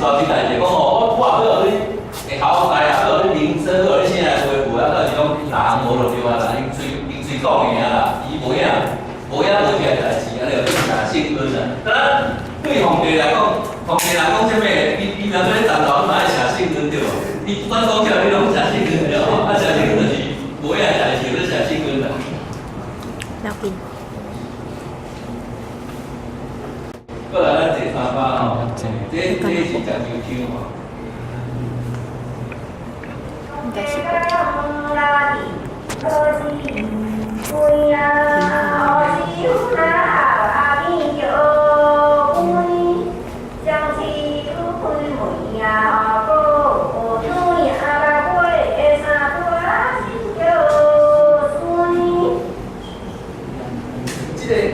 大件代志，讲吼，我也要你会考大啊，要你人生，要你生来回复啊，到是讲人无就对啊啦，因嘴讲的尔啦，伊无影无起来代志，安尼就假性根啦。当然，对皇帝来讲，皇帝来讲啥物？伊若做咧战斗，嘛爱写性根对无？伊专讲起来，你拢写性根对无？啊，写性根就是无影代志，就写性根啦。要กิน 过来，咱坐三巴吼，这是讲究抽吼。 应该是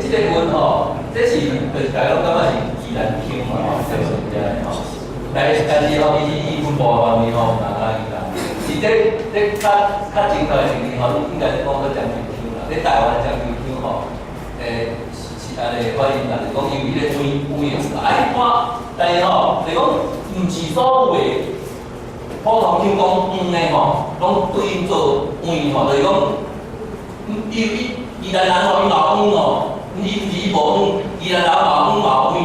这个文吼，这是就是大家拢感觉是自然腔嘛吼，这是真诶吼。但是吼，伊分布方面吼，是这较前头的时候，应该是讲做将军腔啦。在台湾将军腔吼，是安尼反映啦，就是讲因为迄个温用啦。啊，你看，但是吼，就是讲毋是所有的普通腔讲的吼，拢对应做温吼，就是讲，宜兰人吼，伊嘛温吼。 伊无温，伊来老嘛温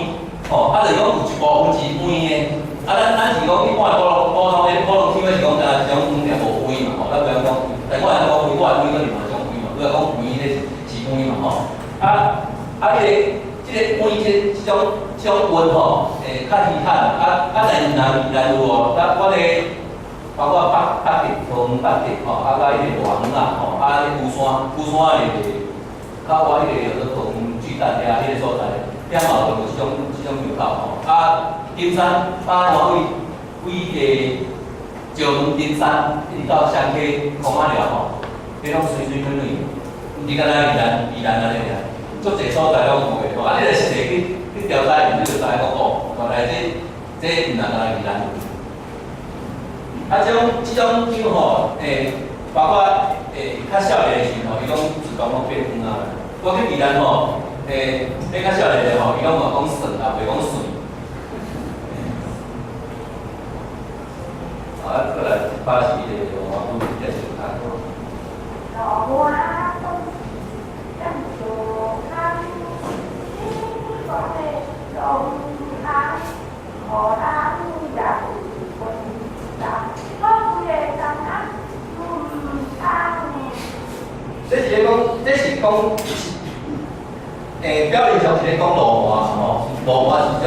吼，啊，就是讲有一部分是温的，啊，咱是讲一般普通腔的是讲是种温也无温嘛吼，咱不要讲，但我来讲温，我的温个是嘛种温嘛，不要讲温咧是温嘛吼，这个温这种温吼，较稀罕，但是若有哦，我咧包括北极风、北极吼，甲迄个大园啊吼，富山的。 较我迄个桃园巨蛋遐迄个所在，遐嘛有这种庙口吼。啊，金山我为石门金山一直到香溪、公仔寮吼，迄种水水软软，毋是敢若宜兰安尼尔，足侪所在拢有诶吼。啊，你来实地去调查，你就知讲哦，原来这毋但敢若宜兰。啊，这种腔吼，包括较少年的时候，伊讲自讲讲变远啊。我去宜兰吼，较少年的吼，伊讲嘛讲顺啊，袂讲顺。啊，过来巴西的华都在酒摊。这是讲，表面上是咧讲路滑吼，路滑是种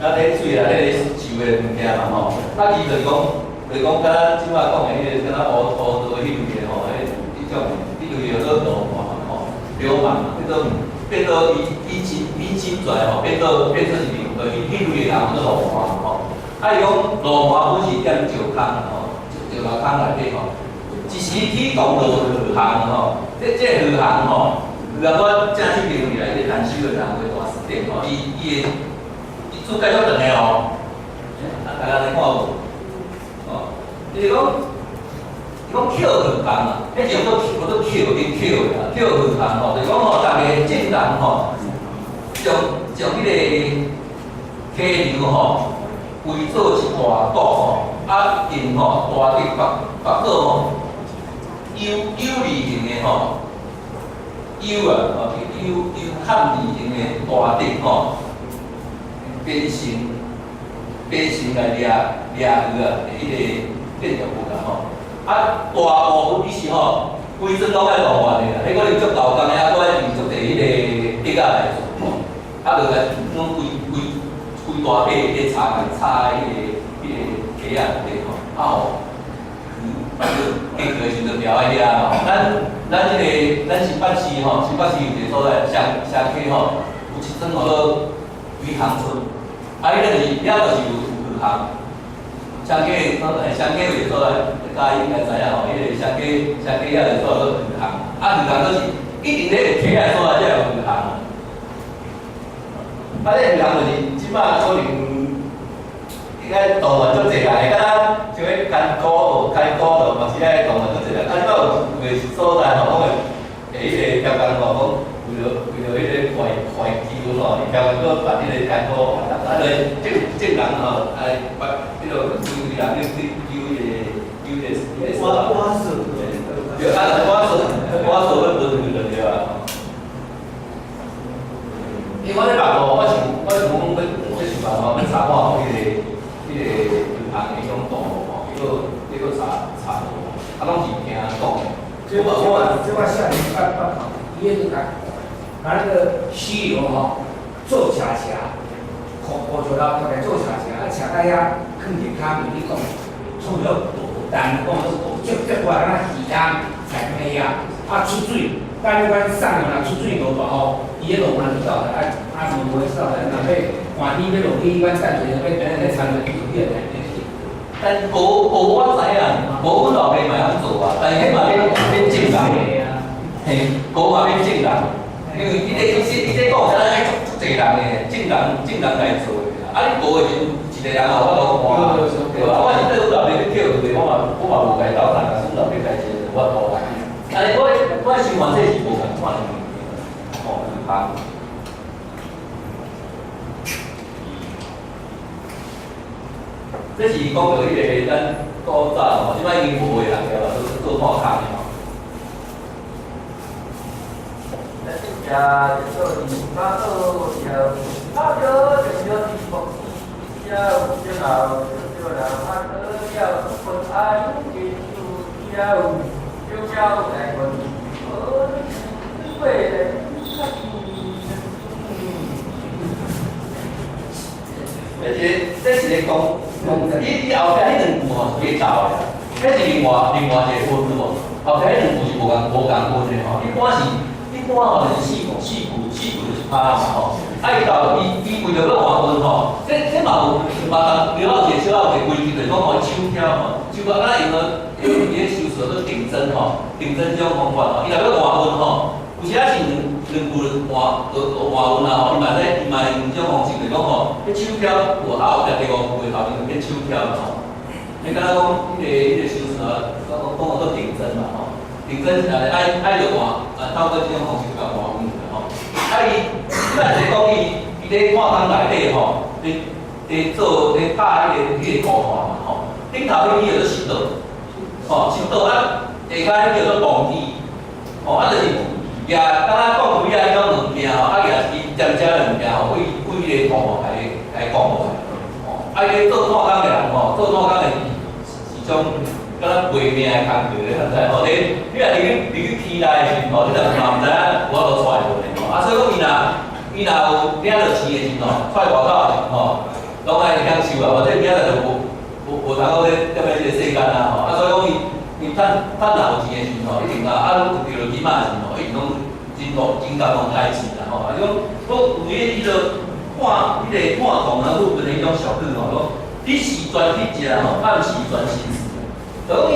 咧水内咧受的物件嘛吼。啊，伊就是讲，敢即摆讲的迄个，敢若乌道迄类的吼，迄种，迄类叫做路滑嘛吼，流氓嘛，变做以前民心出来吼，变做是民，迄类的人叫做路滑吼。啊，伊讲路滑本是踮石坑吼，石头坑内底吼。 一时起讲落河行吼，这河行吼，若我正式认为来，这谈修的人会大事点吼，伊出介绍长的哦，大家来看无？哦，就是讲，捡河行啊，迄就叫做捡啦，捡河行吼，就是讲吼，大家正人吼，将迄个溪流吼，围做一大岛吼，啊，因吼大地北岛吼。 有利型的吼，有啊，有汉字型的大地吼，变形来掠鱼啊，迄个建筑物啦吼。啊，大部分伊是吼，规整拢爱路环的啦，迄个你足劳工的啊，搁爱连续伫迄个地下来做吼，啊，就来拢规大块咧插迄个溪啊内底吼，啊吼。 经过时阵调迄遐吼，咱新北市吼，新北市有一个所在乡溪吼，有一庄叫做渔行村，啊，迄个就是了就是有渔行，乡溪有一个所在，大家应该知影吼，迄个乡溪遐有一个所在做渔行，啊，渔行就是一定咧溪仔所在才有渔行，啊，这渔行就是即摆可能。 应该动物足济啦，敢若像迄干枯道嘛是咧动物足济啦。啊，即摆有一个所在吼，讲迄个条工吼，讲为了迄个怀旧吼，你调个把迄个干锅，啊，正人吼，哎，把迄个丢人去丢瓜子，对，啊，我所要分就对啊。因为我咧办吼，我想讲要想办法要查看吼，迄个银行的迄种道路吼，迄个查路，啊，拢是听讲的。这我下年办好，医院就把那个溪流吼做斜斜，河桥头大概做斜斜，啊斜到遐放一卡面，你讲创造但讲接过来咱鱼缸才可以啊，啊出水，但你讲上来出水无大吼，伊迄路人知道的，啊是无知道的，若要寒天要落雨，阮等下要参与酒店的。但我知影，阮老爸嘛晓做啊，但是迄嘛免正人，嘿，嘛免正人，因为你这讲啥爱足侪人诶，正人来做诶，啊你的时阵一个人我都看，对吧？我是对阮老爸去捡，我嘛无甲伊斗谈，阮老爸家己我斗谈，但是我想法这是无共款诶，哦，好。这是讲到迄个咱古早吼，即摆已经无诶人了，都是做破工的吼。呀，就说你把头要好着，就要你放要就好，就让他得要分爱结束要就要来问，为了而且这是咧讲，你后壁迄两句吼是别走的，迄是另外一个分咯。后壁迄两句是无共分的吼。一般吼就是四句就是拍嘛吼。啊伊到伊为着要换分吼，这嘛有嘛了一个小仔一个规矩，就是讲吼手挑吼，手啊咱用了伊咧收拾做定针吼，定针这种方法吼，伊若要换分吼。有时啊是两句换文啊吼，伊嘛用这种方式，就是讲吼，迄手挑有后壁第五句后面变手挑吼。你敢若讲迄个收拾啊，讲做定针嘛吼，定针爱着换，透过这种方式甲换文吼。啊伊咱是讲伊咧看工内底吼，咧拍迄个图案嘛吼，顶头迄个叫做石刀，吼石刀啊，下骹迄叫做动机，吼啊就是。也刚刚讲几啊种物件吼，啊也是渐渐的物件吼，为迄个图吼来讲落来，吼，啊伊做炭工的人吼，做炭工的是种敢若卖命的工课咧，现在吼，你若入去天内的时吼，你就嘛毋知影我都出来无咧，吼，啊所以讲伊若有领到钱的时吼，出来外口的时吼，拢爱享受啊，或者领到就无通好咧踮咧即个世间啊，吼，啊所以讲伊趁有钱的时吼，一定啊有着钱嘛的时吼，伊拢真感动开始啦吼，啊种我有迄个看迄个看同人物的迄种小句吼，讲你是专去食吼，啊毋是专心事。就讲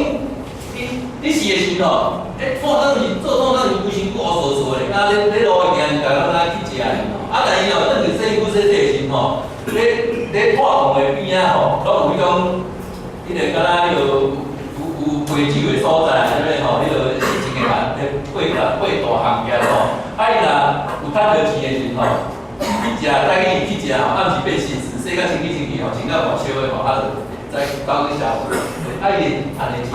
你是的时吼，做当是规身骨乌索索的，啊咧路行就讲咱去食哩吼，啊但是吼，等于洗骨洗的时吼，咧看同的边仔吼，拢有迄种迄个敢若迄个。有陪酒的所在，对不对吼？迄个是一个人咧过大行业吼，啊伊若有趁到钱的时吼，去食带去食吼，啊毋是变现实，洗到清气吼，穿到外烧的吼，啊就再走去消费。啊伊安尼是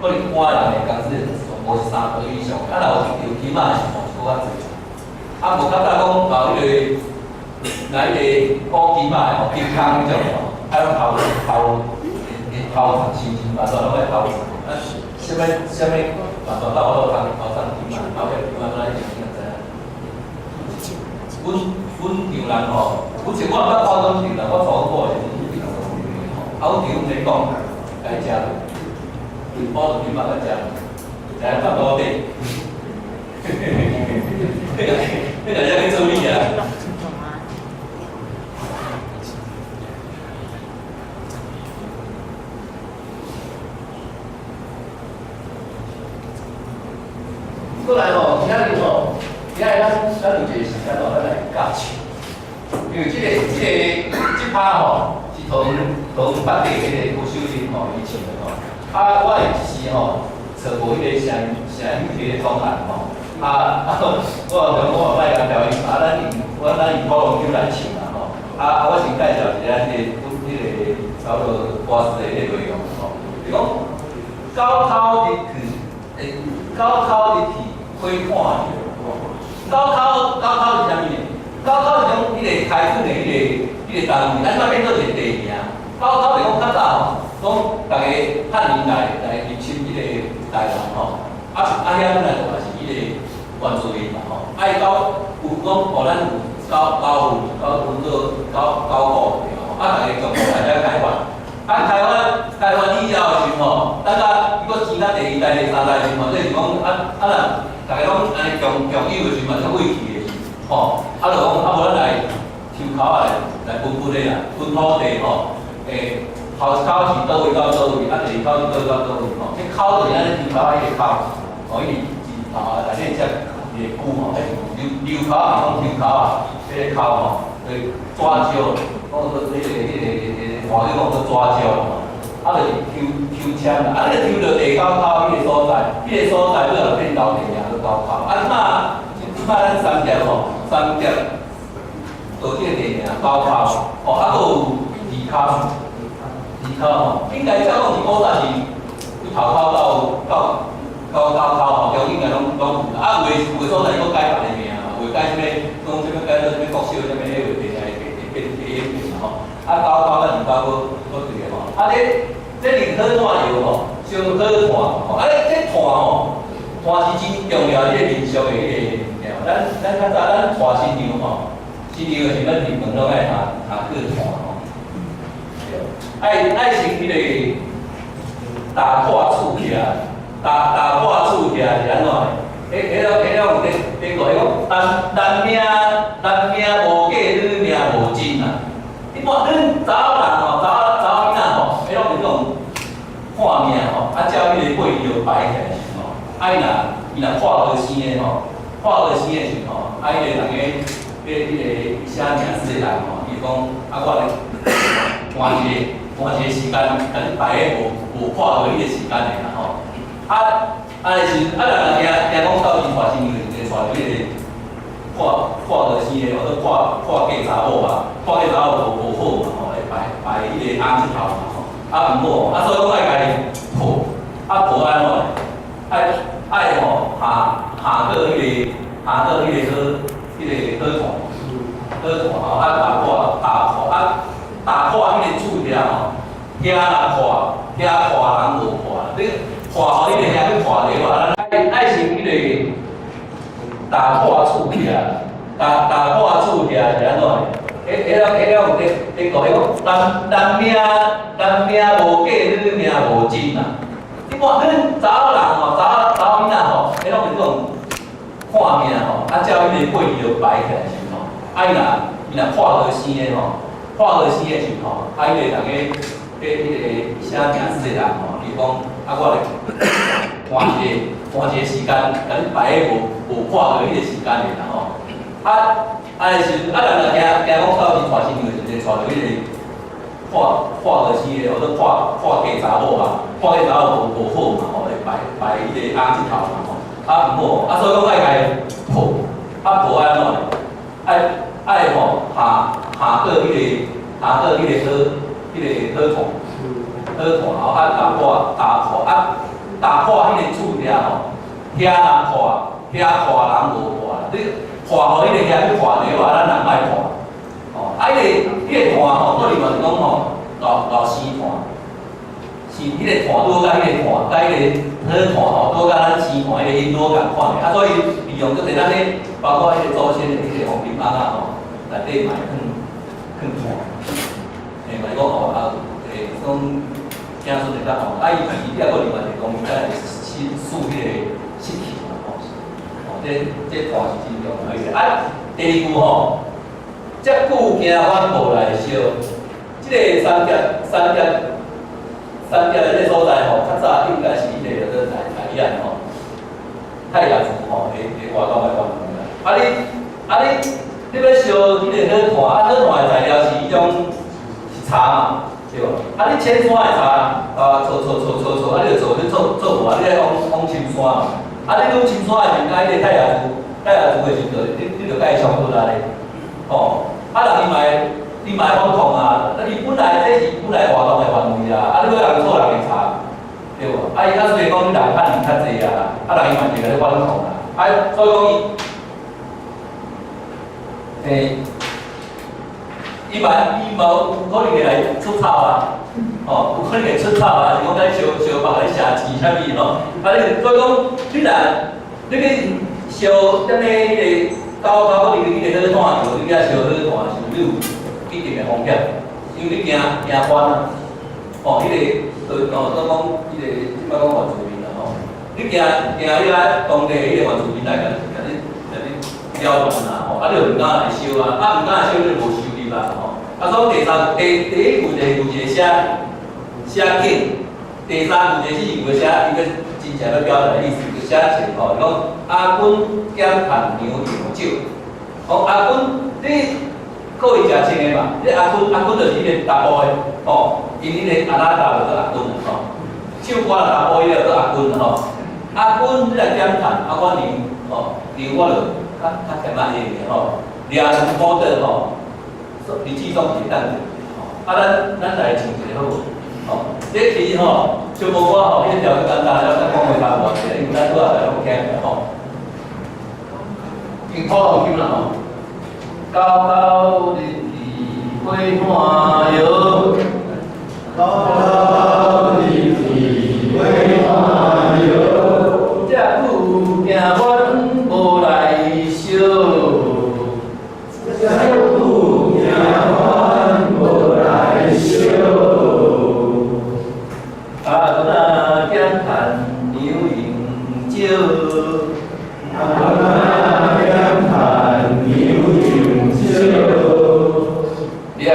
可能换人的工资无是3倍以上，啊若有起码是更较济。啊无较早讲迄个来个高起码吼，健康迄种吼，啊拢头心情嘛，都拢会头。啊，什么办法到我头上去嘛，后壁慢慢来讲，你知影？阮丈人吼，有时我毋捌看阮丈人，我错过的是啊，阮丈人咧讲，该食，包着面包来食，来饭包底，那个在去处理啊。过来吼，今仔日吼，咱有一个时间吼，咱来教唱。因为这趴吼是同北地迄个郭秀玲吼伊唱的吼。啊，我的一时吼找无迄个声迄个方案吼，我卖甲调音，咱以普通酒来唱啦吼。我先介绍一下迄个差不多歌词的迄个内容吼。就讲高考日去，高考日去开看着吼。高考是啥物呢？高考是讲迄个开始的迄个单位，咱即摆变做一个地名。高考是讲较早吼，讲大家汉人来入侵迄个台湾吼。遐本来就嘛是迄个原住民嘛吼，有讲互咱有高考吼，大家从大家开发，开发以后的时吼，等甲如果升到第2代、第3代的时候，即是讲大家拢安尼强有的时嘛，较畏气的吼，就讲无咱来抽考来分的啦，分土地吼，头一考是倒位到倒位，第2考是倒位到倒位吼，即考就是咱抽考迄个考。伊字头内底只个句吼，溜口啊，讲抽考啊，迄个口吼，抓阄，讲做迄个华语讲做抓阄吼，就是抽签啦，你就抽到第9考迄个所在，迄个所在最后变到第2个高考，即摆咱3届吼，3届做即个第2高考，吼，还佫有2考吼，应该照讲是古早是头考到高考吼，中应该拢有，有的所在佫改别个名嘛，有改啥物，讲啥物改做啥物国小啥物，迄个变吼。高考咱2考佫对个吼。这认可看药吼，上可看吼。这看吼，看是真重要，这民俗的迄个物件。咱较早咱看新娘吼，新娘的时阵入门拢爱下课看吼。爱先迄个打破厝起来。打破厝起来是安怎的？迄种有迄个男命无假，女命无真啊！一般恁查某人吼，查某囡仔吼，迄种是种看命吼，照迄个八字摆起来时吼，伊若破个生的吼，破个生的时吼，迄个人个迄个写名字的人吼，伊讲我咧换一个时间，甲你排个无破个迄个时间的啦吼。是人惊讲到时带新娘就带着迄个破个生的，或者破嫁查某啊，破嫁查某无好嘛吼，会排迄个红字头嘛吼，毋好所以讲爱家己破，破安怎？爱吼下个迄个好糖吼，打破迄个厝遐吼，遐人破，人无破，破互迄个遐去破咧话，咱爱先迄个打破厝遐，打破厝遐是安怎？迄个有伫讲迄个男命无假，女命无真啊！你看恁查某人吼，查某囡仔吼，迄种是种看命吼，照迄个八字摆起来时吼，伊若破个生的吼，破个生的时吼，迄个人个迄个写名字的人吼，伊讲我咧换一个时间，甲你排个无破个迄个时间的啦吼。是人若惊讲到时带新娘就带着迄个破个生的，或者破嫁查某啊，破嫁查某无好嘛吼，会排迄个红字头嘛吼，毋好，所以讲爱家破，破安怎？爱吼下个迄个好吼，打破迄个厝遐吼，遐人破，人无破，你破互迄个遐去破咧话，咱人爱破。吼，迄个炭吼，搁另外是讲吼，老生炭，是迄个炭拄甲迄个炭，甲迄个好炭吼，拄甲咱生炭迄个因拄共款的。所以利用即个咱咧，包括迄个祖先的迄个黄金仔吼，内底嘛放炭，嘛讲吼讲惊出嚟得吼，伊还佫另外一个讲，再来数迄个湿气嘛吼，这炭是真重要嘅。第2句吼。遮久惊阮无来烧，即个三甲的这所在吼，较早应该是迄个叫做台岸吼，太阳族吼，会活动的关系啦。你要烧迄个好炭，好炭的材料是迄种是茶嘛，对无？你千山的茶，你就做无，你来往深山嘛。啊，你愈清楚的时阵，迄个太阳族的时阵，你就甲伊相对啦咧。哦，啊，人你嘛会反抗啊，你本来这是本来活动的范围啊，啊，你要人错人会差，对无？啊，伊虽然讲你人看你较济啊，啊，人伊嘛是甲你反抗啦，啊，所以讲伊无可能会来出草啊，哦，有可能会出草啊，是讲咱烧肉咧下钱啥物吼，啊，你所以讲你去烧踮咧迄个。到你迄个在看球，你遐烧在看球，你有一定的风险，因为你惊翻啊。哦，迄个都讲迄个即摆讲原住民啦吼，你惊你来当地迄个原住民来甲你刁难啦吼，啊你就毋敢来烧啊，啊毋敢来烧你就无收入啦吼。啊，所以第一步就是写紧，第三步就是伊个写伊个真正要表达的意思。写前吼，讲阿君减碳牛饮酒。讲阿君，你各位食清的嘛？你阿君就是迄个查甫的，吼，因迄个阿拉达就做阿君啦，吼。唱歌查甫迄个做阿君啦，吼。阿君你来减碳，啊我牛，吼，牛我就较咸仔个吼，掠两保的吼，日子总是当着，吼。啊咱来唱一个好无？吼，这其实吼。小无我吼，迄条简单，了咱讲话差无多，因为咱拄仔来拢听吼。用土浪球啦吼，高高日日花花摇，高高日日花花摇，只久行远无来烧，只久行远无来烧。啊，那减碳牛饮酒，啊，那减碳牛饮酒，掠长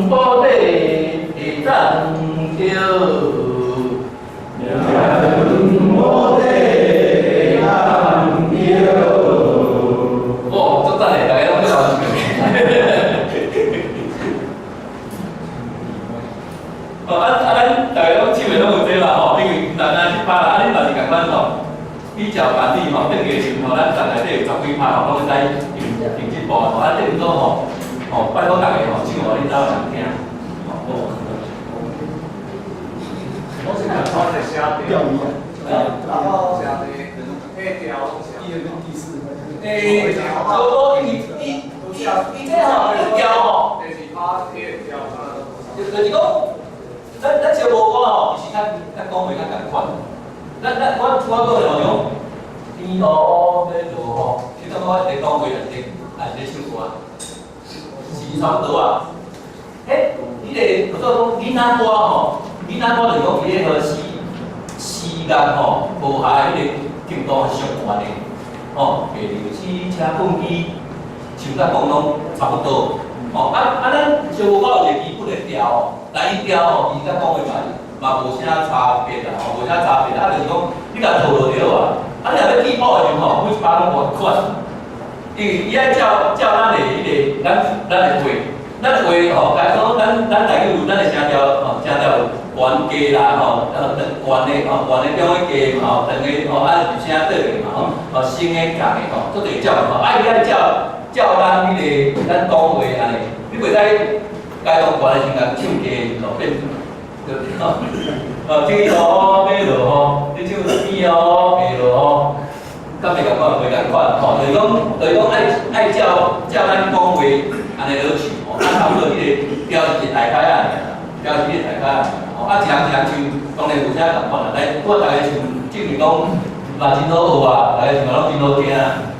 布袋会当着，掠长布袋会当着。哦，足赞的，大家拢去学哦，咱大家拢唱的拢有这嘛吼，因为咱去拍啦，你嘛是共款吼，比较版例吼，等个唱吼，咱站内底有十几拍吼，拢会使用这部吼，啊，这毋过吼，拜托大家吼，唱互恁兜人听，吼。我是讲他在下钓鱼，然后下的那条第二跟第四，差不多伊这吼一条吼，就是他那条就是讲。咱小无我吼，其实咱讲话较共款。我讲的吼种天乌要落吼，其实我伫讲话在唱歌，是差不多啊。迄个叫做闽南歌吼，闽南歌就是讲伊迄个时间吼，无下迄个程度上悬的，吼，譬如汽车本机，像咱讲拢差不多。哦，咱小无我有一个基本的调哦。但伊调吼，伊甲讲话嘛无啥差别啦，吼，无啥差别。就是讲，你甲套落就好啊。你若要记谱的时候吼，每一把拢换款，因为伊爱照咱的迄个咱的话，吼，假如说咱台语有咱的声调吼，声调悬低啦吼，悬的吼，悬的中的低嘛吼，长的吼，有声短的嘛吼，升的降的吼，做侪照吼。伊爱照咱迄个咱讲话安尼，你袂使。该讲悬的时间唱低就变，天落雨落吼，你唱天哦下落吼，甲袂共款，袂共款吼。就是讲爱照咱讲话安尼落去吼，差不多迄个调是大概啊，调是迄个大概啊。吼，一人唱，当然有啥共款啦。来，我大家唱，证明讲嘛真好学啊，大家唱嘛拢真好听啊。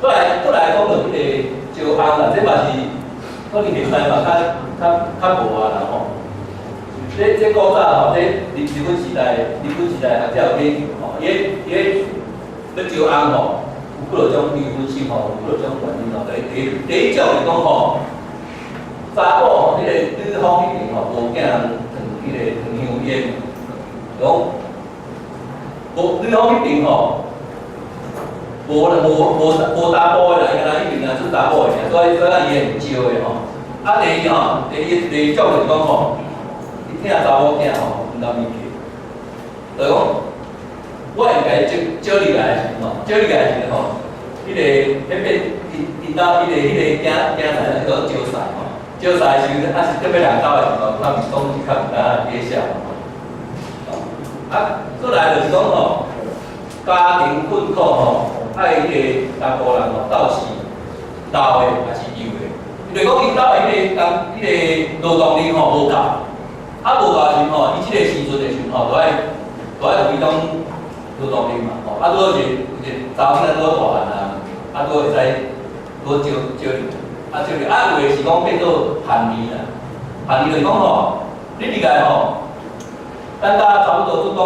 再来讲到迄个招红啦，这嘛是。可能现在嘛较无啊啦吼。这古早吼，这日本时代学者有研究吼，伊要招红吼，有几落种微分性吼，有几落种原因吼。第一种是讲吼，查某吼，迄个女方迄边吼，无囝人烫迄个烫香烟，讲无女方迄边吼。无查甫的啦，伊敢若一定啊出查某的，所以伊会唔招的吼。啊，第二种就是讲吼，伊听查某囝吼，毋甘物件，就是讲我应该招你来时吼，招你来时吼，迄个迄边因兜迄个囝仔叫招婿吼，招婿的时阵啊是特别人兜的时候，他们讲是较毋敢介绍吼。啊，过来就是讲吼，家庭困苦吼，爱迄个查甫人吼到时留的还是有的。就是讲因兜的迄个劳动力吼无够，啊无够的时阵吼，伊即个时阵的时阵吼，就爱有迄种劳动力嘛，吼，啊拄好一个查某囝拄好大汉啊，啊拄好会使拄好招你，啊招你，啊有的是讲变做汉儿啦，汉儿就是讲吼，你入来吼，等甲差不多就讲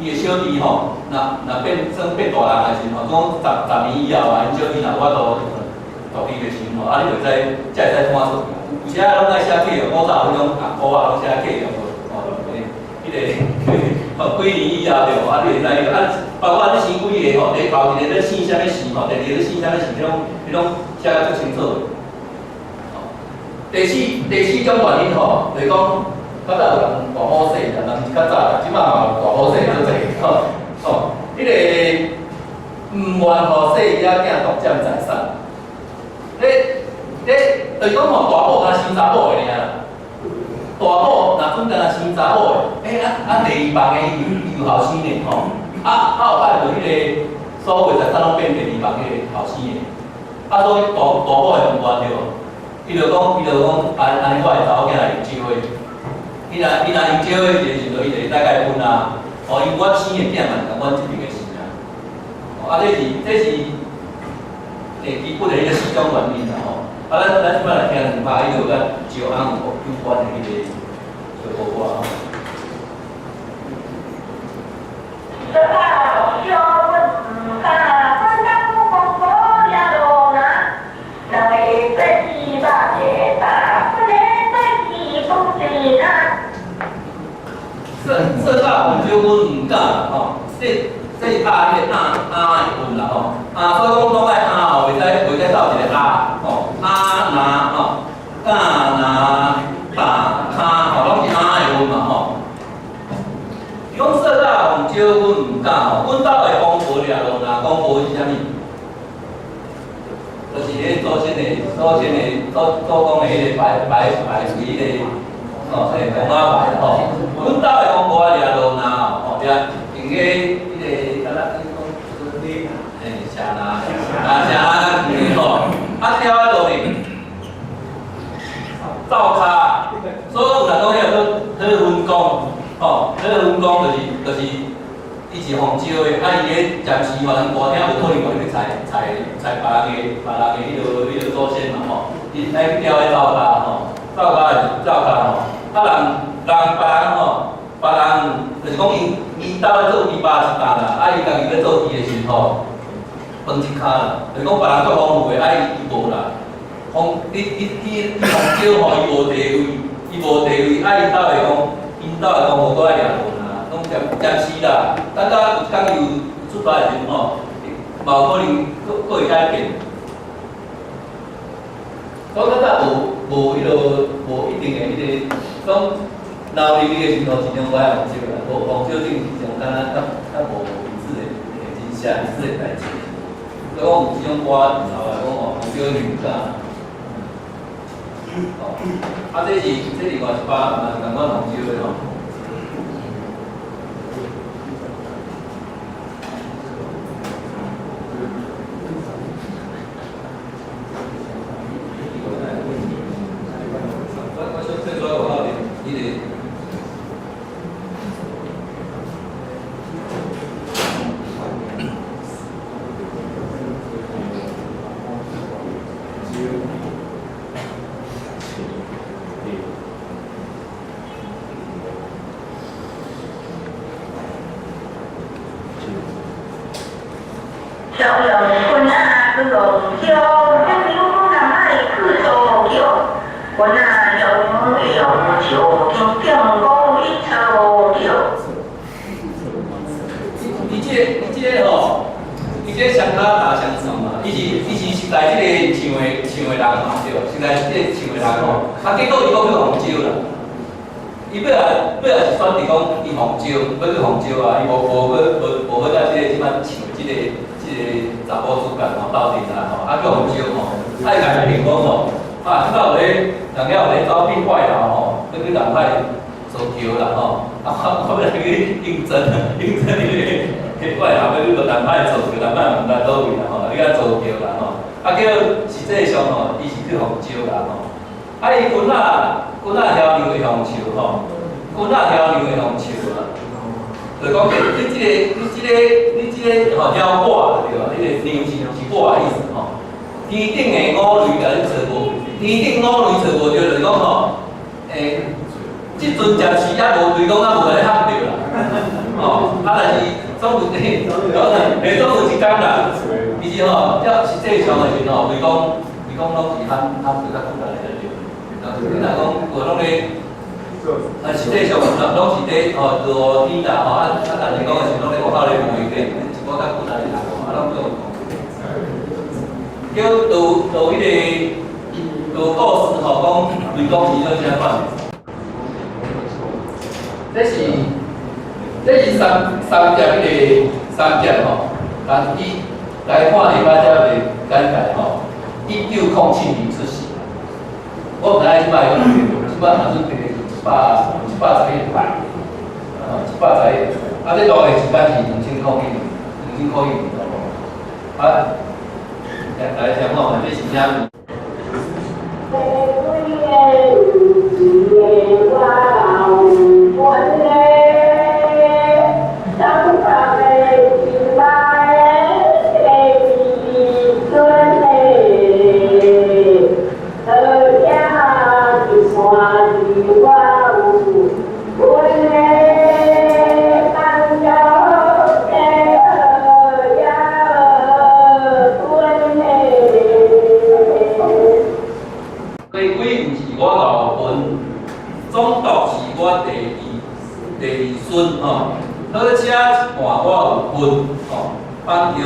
伊的小弟吼，若变大人的时候，讲10年以后啊，因小弟若我独立的时候，啊，你就才会使看出，有些拢爱写契约，古早迄种红簿啊，拢写契约哦，迄个几年以后着，啊，你会知啊，包括你生几个吼，第头一个你生啥物事吼，第二个你生啥物事，迄种写得足清楚的。第四种原因吼，就是讲，较早有人大好势，人是较早，即摆嘛有大好势做者吼，迄个毋愿互细仔囝独占财产。就是讲吼，大某敢生查某的尔啦，大某若准敢生查某的，第二房的伊有后生的吼，有摆就迄个所有财产拢变第二房迄个后生的，所以大某的毋愿着，伊就讲安尼我的查某囝来招的，伊若用招的一个时阵，伊就大概分啊，因为我生的囝嘛是甲阮这边的生啊，这是基本的迄个4种原因啦吼。咱即摆来听两摆，伊就甲招安有关的迄个小报告吼。这套小文化分当公婆了路难，那为自己把结打，不能自己不自然。说到阮少阮毋敢吼，这拍迄个的韵啦吼，所以讲拢爱后袂使斗一个吼，拿吼，拿吼，拢是的韵嘛吼。伊讲说到阮少阮毋敢吼，阮兜的公婆掠落拿，公婆是啥物？就是迄祖先的讲的迄个白水迄个公仔牌吼，阮兜的公婆掠落拿吼，掠用迄个啥啦，吼，吊喺度呢，灶骹，所以有人讲迄个分工，吼，迄个分工就是伊是红招的，伊个暂时嘛，咱大厅有可能会去裁别人的迄个祖先嘛，吼，伊来吊喺灶骹吼，灶骹就是灶骹吼，别人吼，别人就是讲伊兜咧做猪肉一担啦，伊家己咧做猪的时候。分一骹啦，就是讲别人做丰富的，伊无啦。你红招吼，伊无地位，伊因兜会讲，因兜会讲无搁爱掠论啊，拢暂时啦。等到有一天伊有出发的时阵吼，嘛有可能搁会改变。我感觉无一定的迄个，讲闹离离的时候，尽量不爱红招啦。红招顶是种敢若较无意思的，真正意思的代志。所以讲有即种歌，然后来讲红招牛甲。这是另外一把嘛，共款红招的吼。小人困啊，不容救，生命不能爱去所求。困啊，有求，天公一抽求。你这个吼，你这相卡打相送嘛，伊是来这个唱的人嘛对，是来这个唱的人吼，结果伊讲去红招啦，伊尾仔是选择讲伊红招，要去红招啊，伊无要甲即个即摆像即个查甫主干吼斗阵啊吼，啊去红招吼，啊伊家己评讲吼，啊即摆有咧，人家有咧招聘外劳吼，要去人海做桥啦吼，啊我要去应征迄个外劳要去人海做桥，人海毋知倒位啦吼，你甲做桥啦吼，啊叫实际上吼，伊是去红招啦吼，啊伊军仔挑牛会红树吼，军仔挑牛会红树啊。就讲你即个吼挑挂对吧？你个牛是挂的意思吼。天顶的五雷甲你找无，天顶五雷找无着，就是讲吼，即阵暂时还无雷公啊无来喊着啦。哦，啊但是总有总有一天啦。其实吼，要实际上的时候，雷公拢是喊较久来的对。你若讲无拢咧。实际上，拢是咧落雨天啦，啊，但是讲的是拢咧外口咧梅咧，一个较困难的人，拢做。叫到迄个故事吼，讲雷公是做啥款？这是三节迄个三节吼，但伊来看你大家的简介吼，1907年出世。我本来即摆有即摆若是111块，111，啊，这录的时间是2000块年，啊，来听看，这是啥？孙吼，好车一半我有分吼，棒球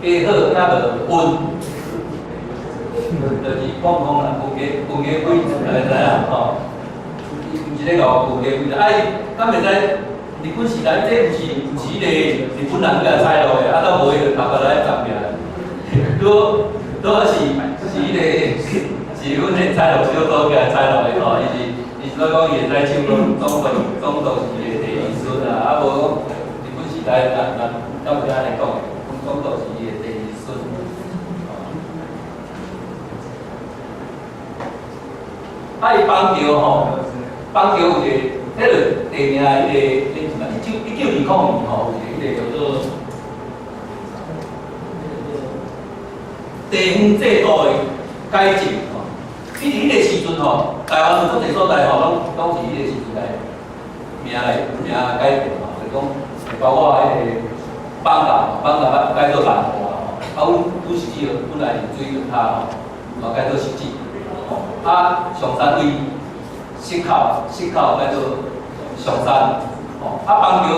加好才无分，就是讲啦，分家规就知影吼。伊毋是咧搞分家规啦，敢袂使日本时代这毋是迄个日本人甲采落的，啊，都无迄个头壳来占命，都是迄个是阮的采落小岛甲采落的吼，伊是所以讲伊会使唱总都是个第二孙啊，啊无讲日本时代咱敢有安尼讲，总都是伊个第二孙。啊，伊棒球吼，棒球有一个，迄个地名迄个1920年吼，有一个叫做地方制度的改进吼。迄个时阵吼，台湾有足侪所在吼，拢是迄个时阵来名改变吼，就是讲包括迄个放假改做南华吼，啊，阮是迄个本来是水润塔吼，改做石子吼，啊上山位石口改做上山吼，啊棒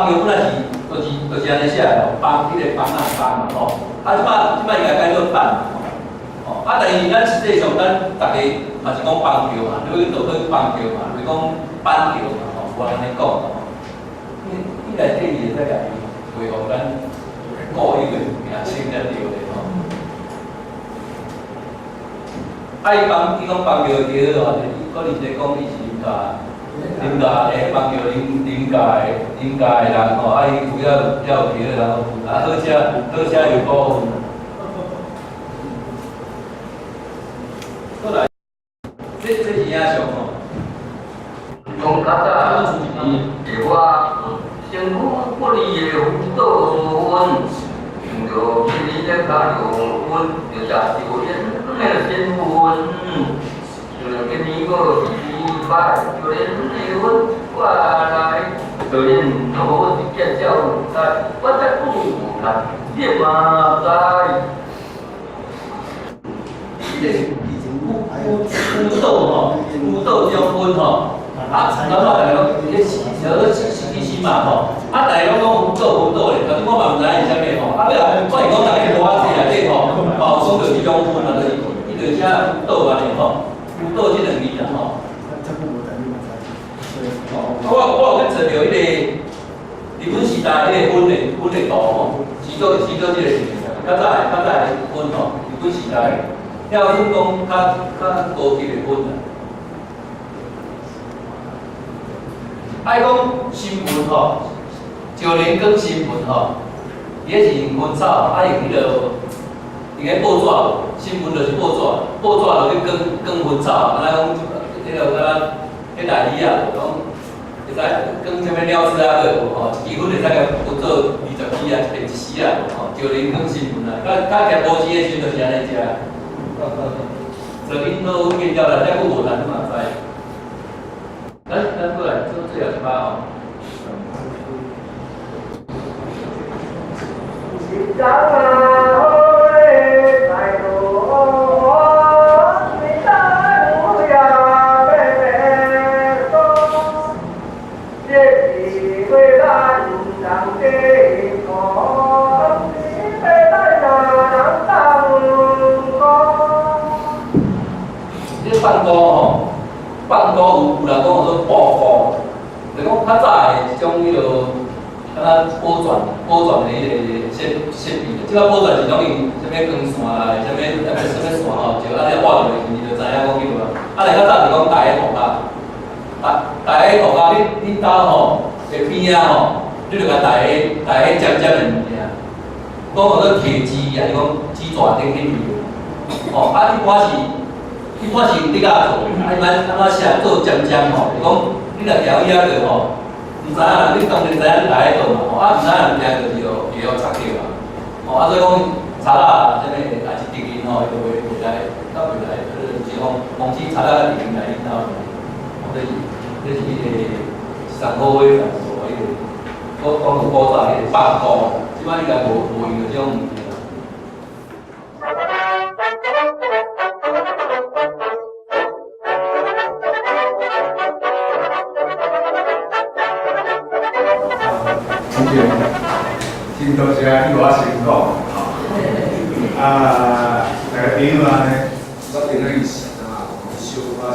球本来是就是安尼写吼，迄个棒啊棒嘛吼，啊即摆伊甲改做板。啊，但是咱实际上咱大家嘛是讲棒球嘛，你去做去棒球嘛，就是讲板球嘛，吼，有安尼讲吼。你内底伊会使家己维护咱故意个名称才对的吼。啊，伊讲棒球队吼，可能是讲伊是林家诶棒球林家诶人吼，啊，伊有了有队的人，啊，好车有股份。这是影像吼。从较早是我身躯不离的辅导阮，用着今年咧加入阮，就食寿宴的新闻。就今年个礼拜，就连的阮我来，就连我一介绍来，我才不来，你嘛知。辅导将军吼，啊，老大家讲，迄实习嘛吼，啊，大家讲辅导咧，但是我嘛毋知是啥物吼，啊，尾来我是讲大家多仔内底吼，包装着即种分啊，就是伊就写辅导安尼吼，辅导即两字啊吼。我有去找着迄个日本时代迄个分的图吼，是做即个事情。较早的分吼，日本时代，遐算讲较高级的分啦。爱讲新闻吼，就连更新闻吼，伊迄是用薰草，用迄个用迄报纸，新闻就是报纸就去更薰草，安尼讲，迄个敢迄大理啊，讲会使更啥物鸟子啊个无吼，一份会使甲分做20支啊，变1时啊，吼，就连更新闻啊，较夹无钱的时阵就是安尼食。所以因老见了啦，再佫无谈你嘛知。咱过来做最后一摆吼。张啊，喂，来喽！你大路呀，妹妹走，这是为咱人的歌，你被咱人当歌。这放歌吼，放歌有人讲做播歌，就讲较早的一种迄落，敢若波转的迄个设备，即个波转是拢用啥物光线啦，啥物线吼，就安尼画落去，你就知影讲迄落。啊，来较早是讲台的涂鸦，台的涂鸦，恁兜吼个边仔吼，你就甲台的尖尖的物件，讲好做铁枝，还是讲纸纸顶起去。哦，啊，一般是用竹仔做，啊，一般安怎写做尖尖吼，就讲你若调伊遐个吼。唔知影，你当然知影你来迄度嘛，吼，啊，唔知影人家就是会晓插着啊，吼，啊，所以讲插啊，啥物也是敌人吼，就袂来，到袂来，就是讲防止插啊敌人来领导，这是迄个上好诶，上好迄个，我讲到古早迄个放歌，即摆应该无用到这种物件。真多谢你我先讲吼，大家朋友啊呢，我定了意思啊，小可啥，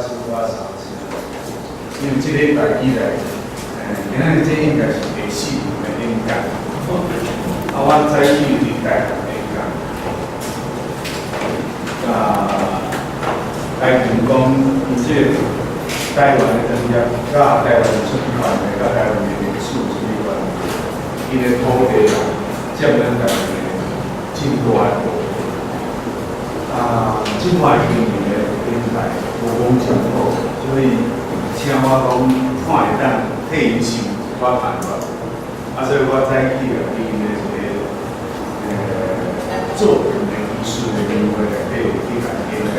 因为这个代志来，今仔日这应该是第4轮的演讲，我早起伫台湾演讲，来讲伊这台湾的专业，甲台湾的出版的，甲台湾的历史这一块，伊的土地啊。占咱家己真大个部分即摆今年的天台无讲真好，所以请我讲看会当替伊想一寡办法，所以我早起了伊的做的仪式的机会来去甲伊演讲。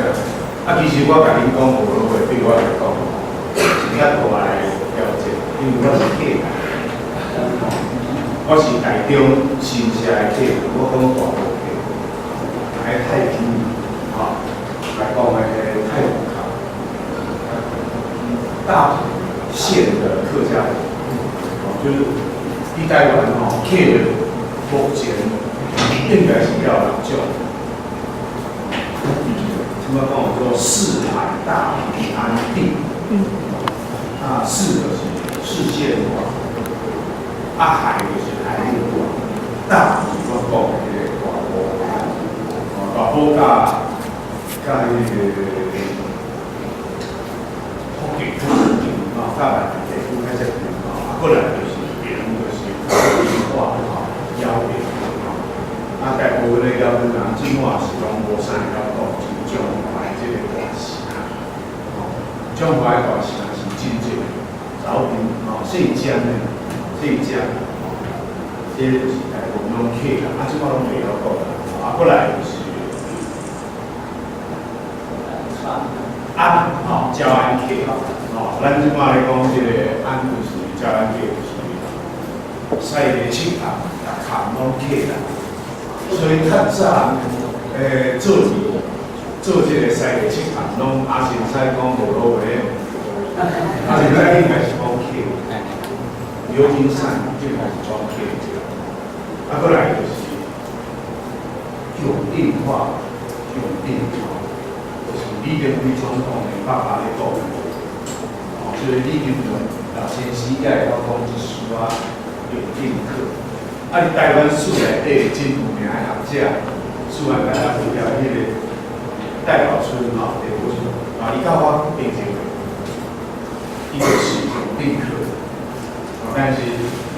其实我甲恁讲无落话，对我来讲，是较大的挑战，因为我是客家。我是台中新社的客，我讲大埔客，来太平来讲的太平卡，大埔县的客家人，就是一台湾客的目前应该是要老旧，怎么讲？说四海大平安定，四就是世界观。海就是海陆广，大是我讲的迄个大埔甲迄个福建甲内地地区较接近过来就是别人就是文化邀约大部分的邀约人即满是讲无啥会晓讲真种怀即个大声种怀大声是真正早年细江的。这家，这就是大部分拢客啦，即摆拢袂晓讲啦。过来就是招安客，咱即摆来讲，这个安就是招安客，就是西个七行、六行拢客啦。所以较早，做这个西个七行拢先使讲无落话，现在应该是讲客。刘金山最开始装客，过来就是永定化，就是李登辉总统的爸爸咧讲，所以你根本老先生也会晓讲一书啊，有定课。啊，你台湾史内底真有名的学者，史内大家比较迄个戴宝春吼，戴宝春，啊，伊甲我并称，伊就是有定课。但是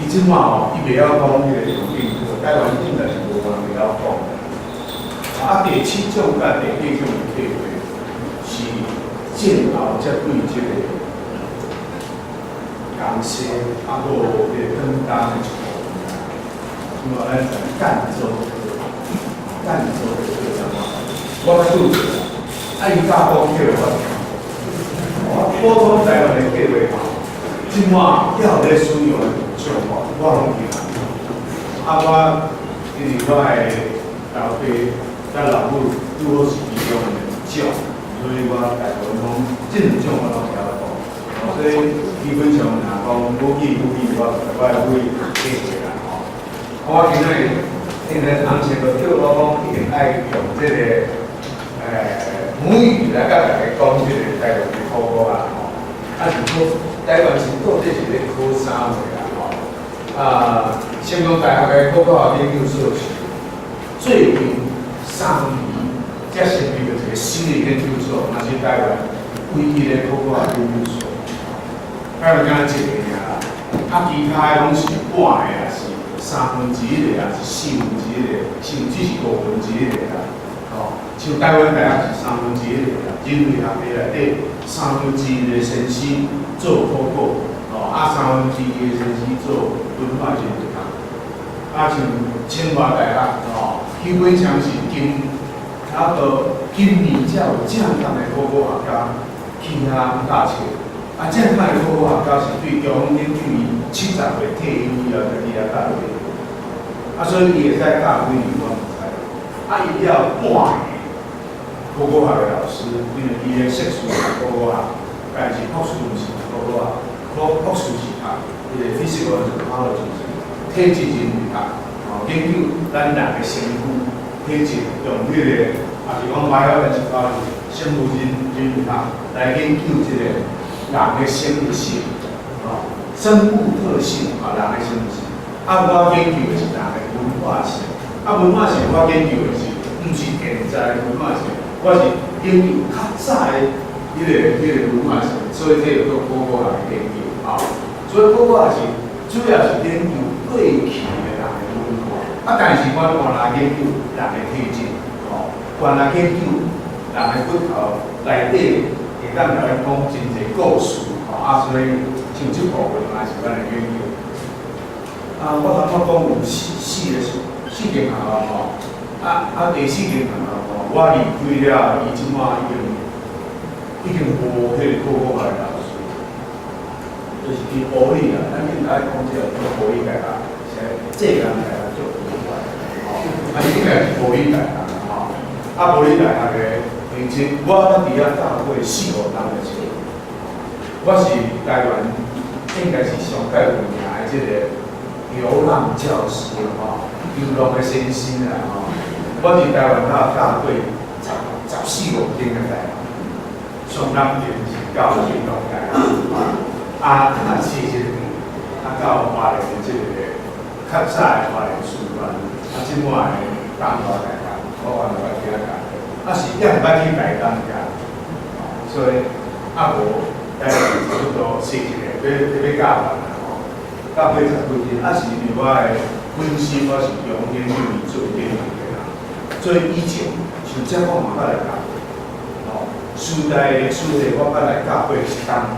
伊即马吼，伊袂晓讲迄个有定课，台湾应该是无人袂晓讲。啊，第七种甲第八种的体会是战后才对这个江西啊，个个更大的一部分，那么咱讲赣州的这个我较拄着，啊，伊甲讲叫我普通台湾的计划吼，即马也有咧使用的种吼，我拢记啦。啊，我因为我的老爸甲老母拄好是其中的少，所以我大部分拢即两种我拢晓讲。所以基本上若讲武器，我会记起来吼。我今日同学就叫我讲，一定爱用这个母语来甲大家讲这个台湾的国语啊吼。啊，如果台湾是到底是咧考啥货啊吼？啊，香港大学的国语研究所是最近3年才成立一个新的研究所，那是台湾唯一的国语研究所。台湾敢一个尔啦，啊，其他的拢是半个啊，是1/3啊，是1/4个，甚至是1/5个啦。哦，像台湾大学是1/3啦，人类学系内底1/3的先生做考古，哦，啊1/3的先生做文化研究。啊，像清华大学，哦，基本上是今年才有正统的考古学家去遐教册。啊，正统的考古学家是对中央研究伊70岁退休以后才去遐教册。啊，所以伊会使教几年我唔知。啊，伊了半个考古学的老师，因为伊的硕士是考古学，但是博士是考古学，博士是读伊个 physical anthropology， 体质人类学，哦，研究咱人的身躯体质，用迄个也是讲 bioanthropology 生物人类学来研究这个人的生理性，哦，生物特性啊，人的生理性。啊，我研究的是人的文化性。啊，文化性我研究的是，毋是现在的文化性，我是研究较早的迄个文化性，所以这个做考古学的研究啊。所以考古学是主要是研究过去的人的文化，啊，但是我原来研究人的体质，哦，原来研究人的骨头内底会当来讲真侪故事，哦，啊，所以像这部分也是咱的研究。啊，我头先讲有4间学校吼，第4间学校吼，我离开了，伊即马已经无迄个考古学的老师，就是伫埔里啦，咱应该讲这个埔里大学，这个大学做考古学，吼，应该是埔里大学啦，吼，埔里大学的以前我伫遐教过4、5年的册，我是台湾应该是上届有名的这个流浪教师吼。流浪的先生啦吼，我伫台湾教过14、15间的大学，上南边是教运动大学，啊4间，到花莲的这个较早的花莲师范，即摆的东华大学，我原来去遐教，是也毋捌去台东教，所以无台湾差不多4个，要教完啦吼，教80几间，是因为我的。本身我是用研究做研究的啦，所以以前像这我嘛捌来教，哦，时代的历史的我捌来教过1档，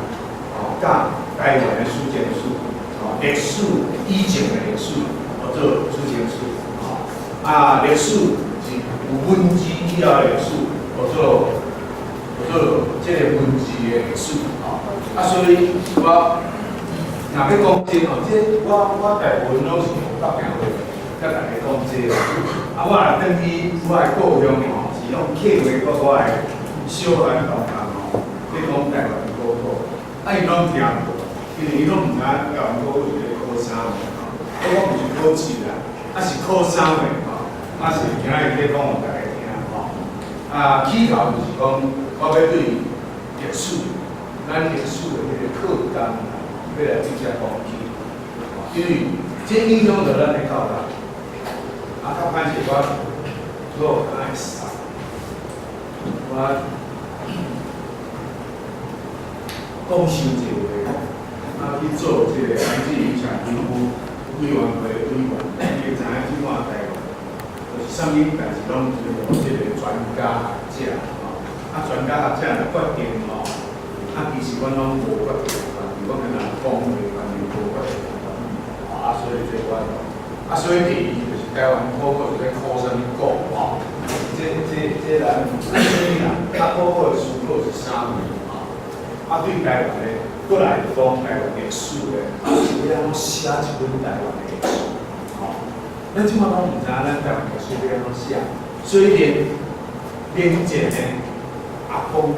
哦，教台湾的史前史，哦，历史以前的历史，我做史前史，哦，历史是有文字以后的历史，我做这个文字的历史，哦，所以我。若要讲真哦，这我大部分拢是用北平话甲大家讲这个。我若转去我的故乡吼，是用客话甲我的小孩同学吼，去讲台湾的古语，伊拢听无，因为伊拢毋知台湾古语是考啥货吼。我毋是考试啦，是考啥货吼，是今日咧讲互大家听吼。起头就是讲，我要对历史，咱咱历史的迄个课纲啊，要来直接放弃，因为这影响到咱的教育。啊，较歹势我爱杀，我讲伤济话，啊去做这个孩子影响评估委员会的委员，伊会知影即满台湾，就是啥物代志拢是由这个专家学者啊，专家学者来决定吼，啊其实阮拢无决定权，我跟人讲话权利无决定权，啊所以这我啊所以第二就是台湾考古就咧考啥物古吼，这人所以啦，啊考古的思考是啥物吼？啊对台湾咧，过来讲台湾历史咧，是要安怎写一本台湾的历史吼？咱即马拢毋知影咱台湾历史要安怎写，所以连前的阿公，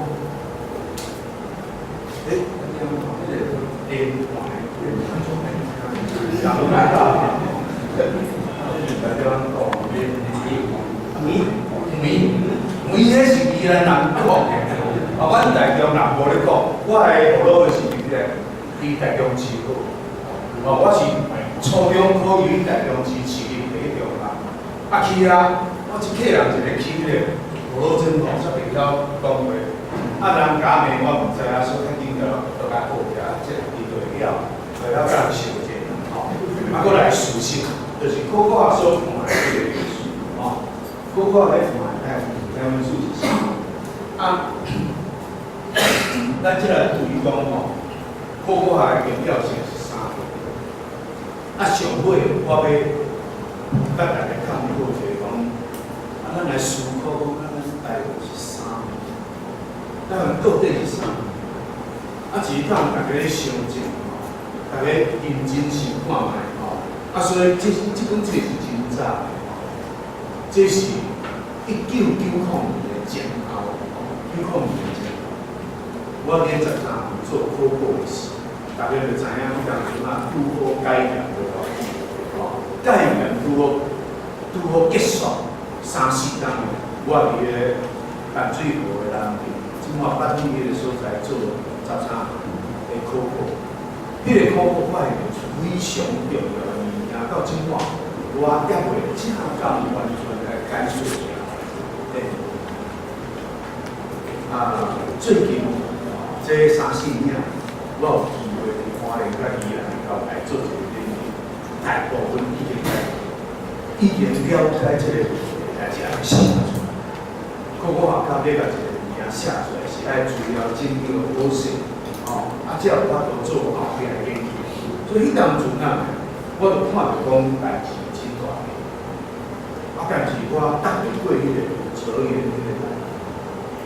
你有冇看迄个连环？人来到。大家讲梅，迄是宜兰人讲的。啊，阮台中人无咧讲，我的学老是伫台中市考。哦，我是初中考入台中市市立第一中学。啊去啊，我一客人一个去咧，学老真好，煞袂晓讲话。啊，人家骂我毋知影，所以较紧就甲学者，即个伊就会晓，会晓甲人相者。吼，啊，过来熟悉。就是考古学所看的这个历史，哦，考古学咧看台湾史是啥？啊，咱即来对于讲吼，考古学的重要性是啥？啊，上尾我要甲大家探讨就是讲，啊，咱来思考讲，咱台湾是啥？台湾到底是啥？啊，其实当大家咧相证吼，大家认真想看卖。啊，所以这本册是真早的，这是1990年前后，1990年前后，我连在大陆做考古的时，大家就知影迄当阵啊，拄好改良的哦，改良拄好结束3、4档的，我伫个淡水河的南边，即马捌去迄个所在做早餐的考古，迄个考古我会非常重要。到今晚，我也会正刚完全来解说一下。对，啊，最近这3、4年，我有机会去花莲甲宜兰到来做这个研究，大部分已经了解这个大家写出来。考古学家要把这个物件写出来，是爱主要研究好势，哦，啊，才有法度做后边的研究。所以迄当阵啊。我就看到讲代志真大个，啊，但是我搭袂过迄个朝鲜迄个代，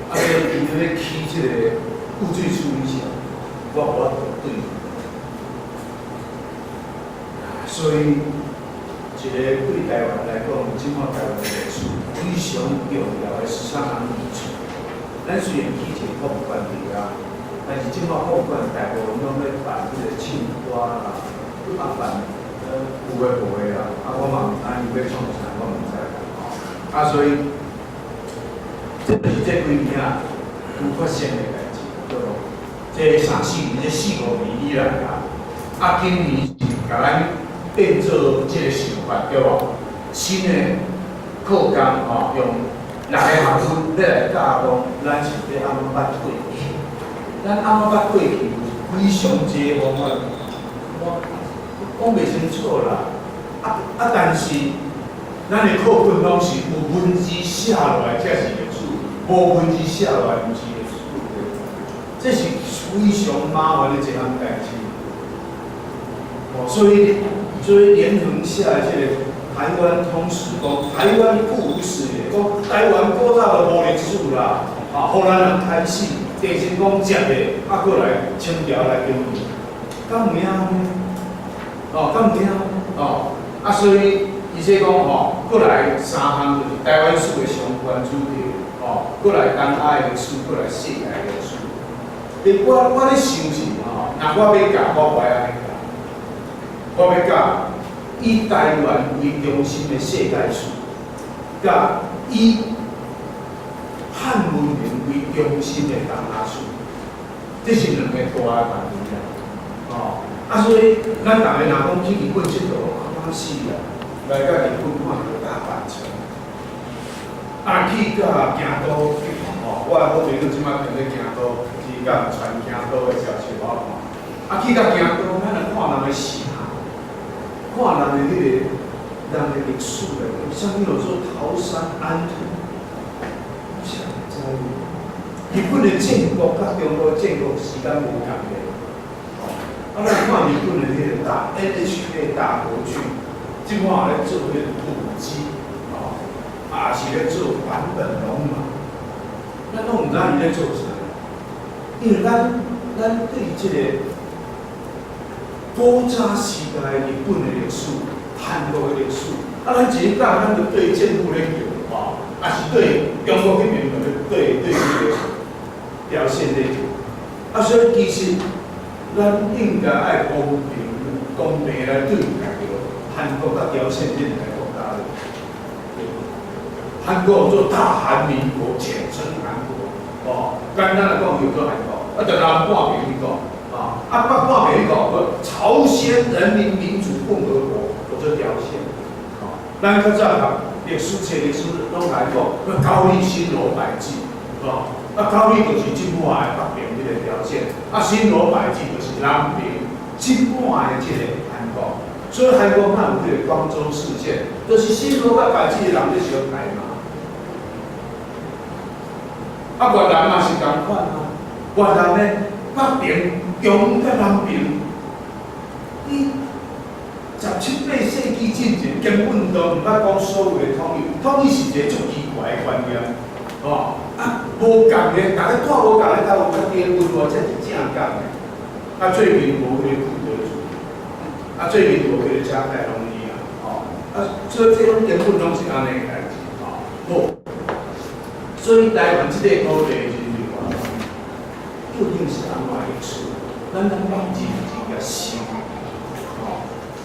啊，伊咧起即个污水处理厂，我无法度对。所以，一个对台湾来讲，即马台湾的历史非常重要的13项遗产。咱虽然以前博物馆伫啊，但是即马博物馆大部分拢咧办迄个庆瓜啦，啊办。有诶无诶啦，啊，我嘛毋知伊要创啥，我毋知啦。啊，所以这就是这几年啊，有发生诶代志，对无？这3、4年，这4、5年以来啊，啊，今年是甲咱变做这个想法，对无？新诶课纲吼，用6个学分要来教讲，咱是要安怎捌过去？咱安怎捌过去？非常济方法，讲袂清楚啦，但是咱的课本拢是有文字写落来才是历史，无文字写落来毋是历史。这是非常麻烦的一项代志。哦，所以连横下来这个台湾通史讲，台湾故无史的，讲台湾古早就无历史啦，啊，互咱人开始，地震讲接的，啊，过来清朝来救你，敢有影呢？哦，敢有影？哦，啊，所以伊说讲吼，过来3项就是台湾史的相关主题，哦，过来东亚的历史，过来世界的历史。我咧想是吼，若我要教，我不爱安尼教，我要教以台湾为中心的世界史，甲以汉文明为中心的东亚史，这这是两个大的问题啊。所以咱大家若讲去日本佚佗，怕死啦！来到日本看到大阪城，去到京都，我好朋友即摆跟咧京都，去到全京都的小吃我看。去到京都，咱来看人的城，看人的人的历史的，像有说桃山安土，想知日本的建国甲中国建国时间无同的。咱看日本的迄个大 NHK 大国剧，即摆咧做迄个土鸡，是咧做版本龙马，咱拢毋知伊咧做啥，因为咱对即个古早时代日本的历史、韩国的历史，咱只讲咱就对政府咧叫，也是对中国迄边对这个表现咧叫，所以其实。咱应该爱公平来对待韩国甲朝鲜这两个国家的。韩国做大韩民国，简称韩国。简单来讲，叫做韩国。就南半边迄个，北半边迄个朝鲜人民民主共和国，叫做朝鲜。咱较早读历史册，历史拢来讲，高丽新罗百济，高丽就是即摆的北边迄个朝鲜，新罗百济就是南边即摆的即个韩国。所以韩国哪有迄个光州事件，就是新罗甲百济的人咧相害嘛。越南嘛是同款越南咧北边中甲南边，伊17、18世纪之前根本都毋捌讲所有的统一，统一是一个足奇怪的观念，无共的，大家看无共的，才有较低文化，才是正共的。最近无迄个库德族，最近无迄个加泰隆尼亚，所以这种根本拢是安尼个代志，所以台湾这个土地的人民究竟是安怎历史？咱忘记一个心，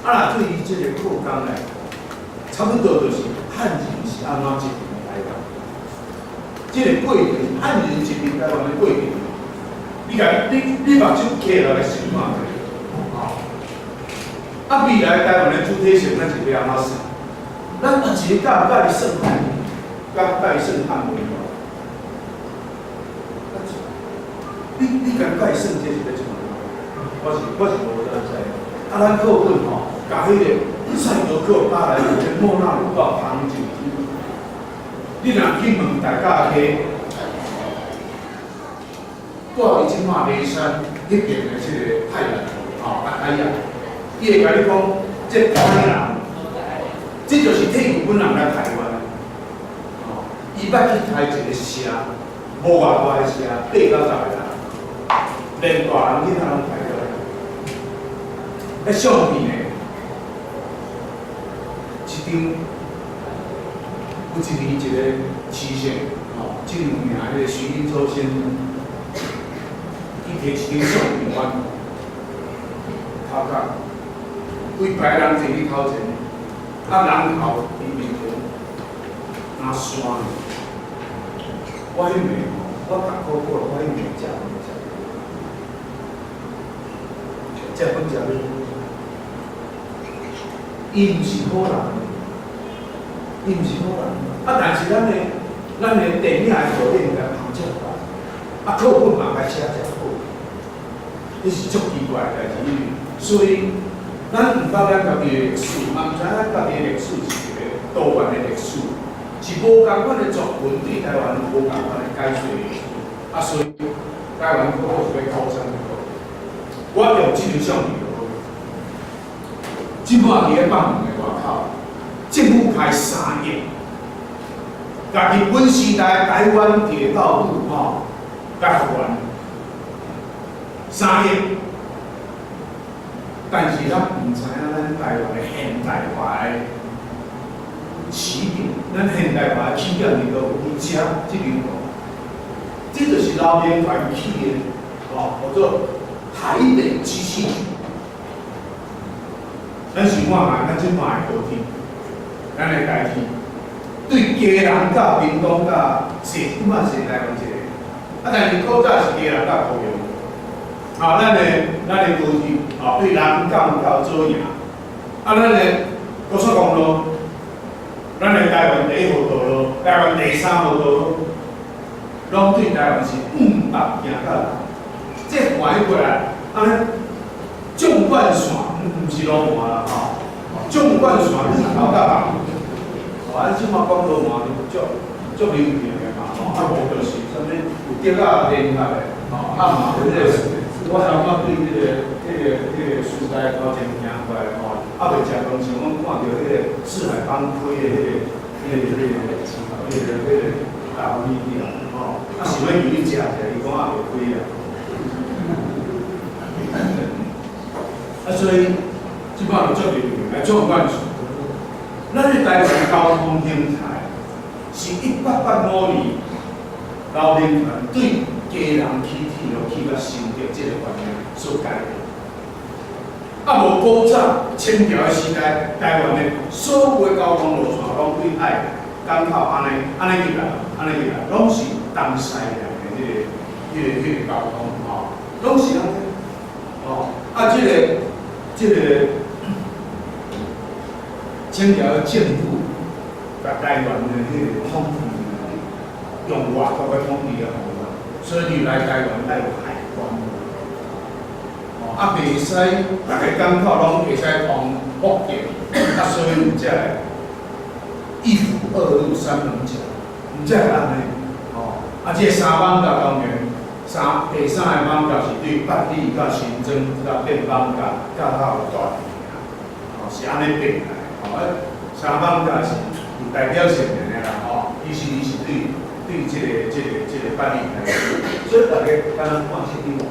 对于这个扩工呢，差不多就是汉人是安怎进入台湾。这个过程，汉人进入台湾的过程，你目睭起来想看下，未来台湾的主体性，咱是要安怎算？咱一个甲伊算汉人，甲伊算汉文化，你甲伊算这是要怎么？我是无得知。咱课本甲迄个赛德克巴莱的莫纳鲁道旁进去。你若去问大家去，住伫即马眉山迄边的即个太阳，太阳，伊会甲你讲，这台湾人，这就是替日本人来台湾，伊捌去开一个社，无偌大的社，8、9、10个人，连大人囡仔拢排过来，相片的，一张。有一年一个期限，即2年迄个徐英洲先生，伊摕一张相片翻，头壳，规排人坐伫头前，人头伫面前，拿山。我迄暝我读高考，我迄暝食本食面，伊毋是好人。伊毋是好人，但是咱的电影的导演甲旁遮办，课本嘛该写遮好，这是足奇怪的代志。所以咱毋捌咱家己的历史，嘛毋知咱家己的历史是一个多元的历史，是无共款的作文对台湾无共款的解说历史。所以台湾考试要考啥物考？我用这张相片就好。即摆伫咧放门的外口。政府开3亿，甲日本时代台湾铁道路甲还3亿，但是咱毋知影咱台湾的现代化的起点，咱现代化的起点是到有遮这边度，这就是老兵团企业，叫做台北机器局。咱想看下，咱即摆的高铁。咱的代志，对家人甲民党甲台湾一个，但是古早是家人甲高雄，啊，咱的高铁啊，对南港到左营，啊，咱的高速公路，咱的台湾第1号道路、台湾第3号道路，拢对台湾是500行到来。这换过来，啊，纵贯线毋是路环啦吼，纵贯线你是头到尾。啊，即马讲路环足流行的嘛，吼，啊无就是啥物有竹啊连合的，吼，啊嘛有迄个。我头仔对迄个书斋头前行过来吼，啊袂食东西，阮看到迄个四海帮开的迄个大米店吼，啊想要入去食者，伊讲也袂开啊。啊，所以即摆就足流行，纵贯线。咱的台湾交通形态是1885年老林团对家人起铁路去甲新竹这个观念所改变。啊，无古早清朝的时代，台湾的所有交通路线拢对海港口安尼入来，拢是东西洋的迄个交通吼，拢是安尼。哦，啊，这个清朝的政府把台湾的迄个统治用外国的统治的方法，所以你来台湾要有海关。哦，啊，袂使逐个港口拢会使通福建，啊，所以有才会一府二路三艋甲，有才会安尼。哦，啊，这三艋甲当然。第三个艋甲是对八里到新庄到变艋甲，到到大田啊，哦是安尼变来，哦，三艋甲是有代表性的啦，哦，伊是对这个八里来说，所以大家敢若看清楚，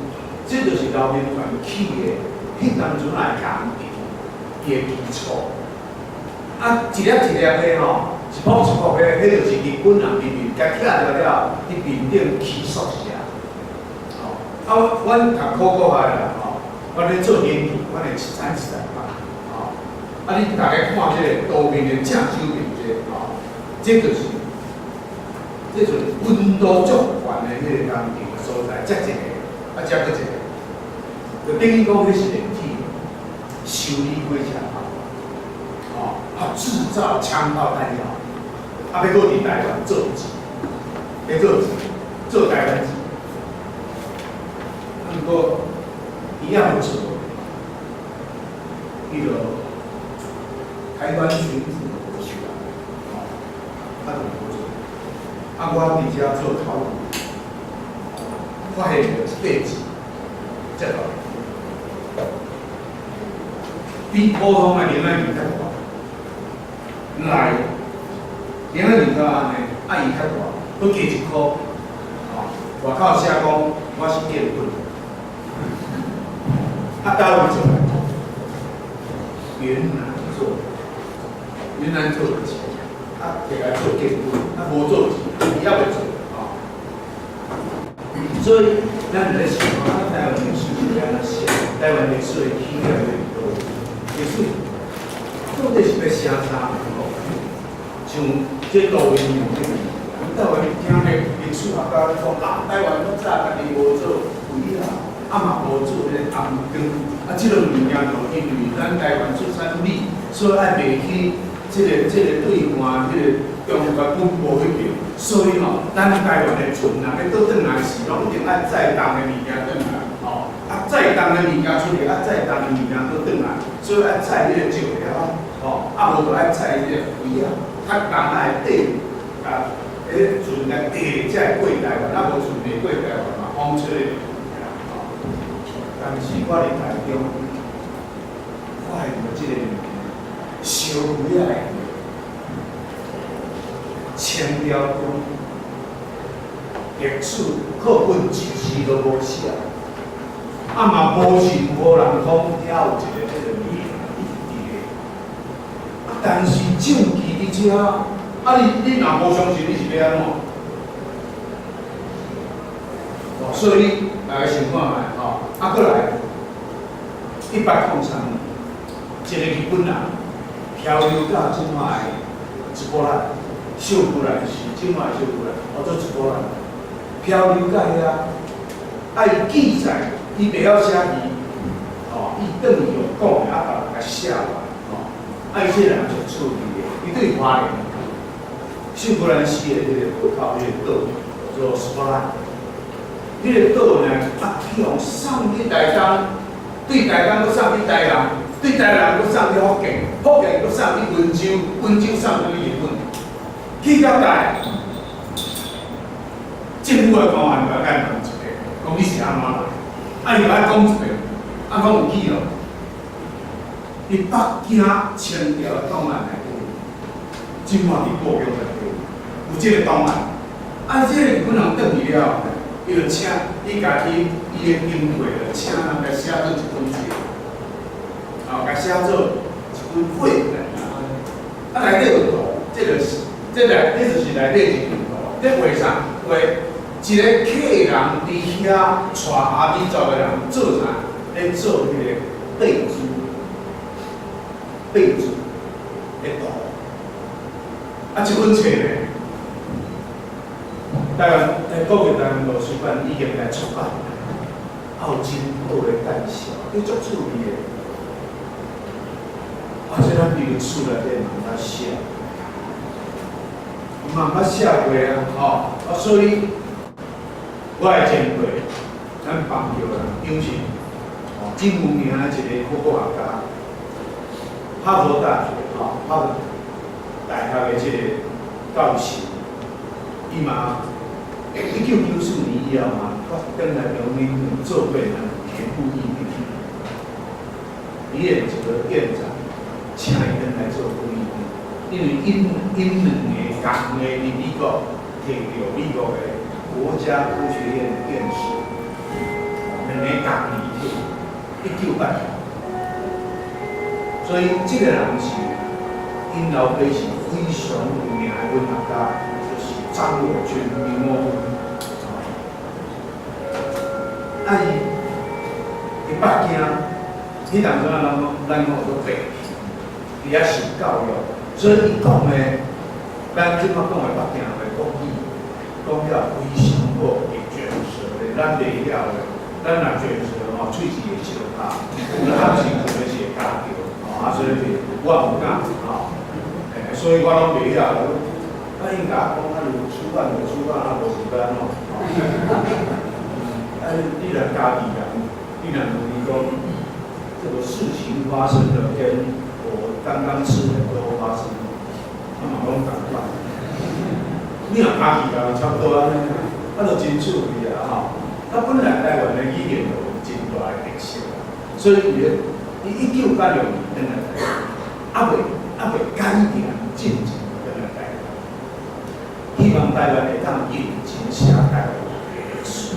这就是老兵团起的，迄当阵来工程伊的基础，啊一粒一粒的吼，一步一步的，迄就是日本人甲拆了，伫面顶起塑起来。啊，阮读考下来吼，阮咧做研究，阮会产时代嘛，吼，啊，你大家看这个图面的正手面这吼，这就是温度足悬的迄个工程的所在，一个，啊，再搁一个，就等于讲迄是连体修理火车炮，吼，啊，制造枪炮弹药，啊，要搁伫台湾做钱，要做台湾钱。不过，一样做，迄个台湾巡抚无去啊，哦，他就无做。啊，我伫遮做考古，发现个废纸，这个比普通的零仔米较大，来零仔米较安尼，啊伊较大，佮加1箍，哦，外口写讲我是建军。啊，台湾做来，云南做的钱，啊，摕来做建筑，啊，无做钱，伊也袂做啊。所以，咱在想啊，台湾历史是安怎写？台湾历史的起源在多，历史到底是要写啥？像这录音用的，台湾听的历史学家讲啊，台湾较早家己无做鬼啦。啊嘛无做咧红光，啊，即种物件就因为咱台湾出产米，所以爱卖去即个对岸迄个中国本部迄边，所以吼，咱台湾的船若要倒转来时，拢一定爱载重的物件转来，吼，啊载重的物件出去，啊载重的物件倒转来，所以爱载迄个石条，吼，啊无就爱载迄个肥啊，较重爱底，啊，迄个船来底才会过台湾，啊无船袂过台湾嘛，风吹。但是我伫台中，我现到即个烧鬼仔的清朝中，历史课本一字都无写，啊嘛无任何人讲遐有一个迄个米的，但是证据伫遮，啊你若无相信，你是要安怎？所以大家想看卖吼，啊，过来1803年，一个日本人漂流到即卖一波兰，秀姑兰是即卖秀姑兰，做一波兰，漂流到遐，伊记载，伊袂晓写字，哦，伊等于有讲的，甲写完，哦，伊这人就处理的，伊对花莲，秀姑兰溪的这个靠这个岛叫做斯巴兰，这个岛呢，去用送去台东，对台东搁送去台南，对台南搁送去福建，福建搁送去温州，温州送去日本，去到台。政府的官员就该问一个，讲你是安怎来？伊就爱讲一遍，讲有去咯。伫北京清朝的档案内底，今嘛伫故宫内底有这个档案。这个日本人转去了，伊就请伊家己伊的经费就请人来写做一本书，甲写做一本绘本。内底有图，这就是内底就是一张图，这画啥？画一个客人伫遐带阿米走的人做啥？咧做迄个贝珠的图。这本册呢，台湾国立台湾图书馆已经来出版，有真好的介绍，你足趣味的。这咱比如厝内底慢慢写，慢慢写过啊，所以。我的前辈，咱棒球人张信，真有名的一个科学家，哈佛大学，哈佛大学的这个教授，伊嘛1994年以后嘛，跟来中民做过人全部移民，伊的一个院长，请伊跟来做移民，因为因两个同个伫美国摕到美国的。国家科学院院士，两个同年1980，所以这个人是因老爸是非常有名的文学家，就是张友军、林茂文。伊北京，迄当阵咱讲做白，伊也受教育，所以伊讲的，咱即摆讲的北京的国语。讲了非常好，会卷舌的，咱袂晓的，咱若卷舌喙齿会烧焦，咱是可能是会加着，所以我唔敢，所以我拢袂晓。因甲我讲，如出版无出版，无时间你若家己人，你若问伊讲，这个事情发生的跟我刚刚吃的都发生，嘛拢同款。你若家己人差不多啊，就真趣味啊本来台湾的语言就有真大的特色，所以伊1986年登来台湾，袂改变进程登来台湾，希望台湾会当引进写台湾的历史，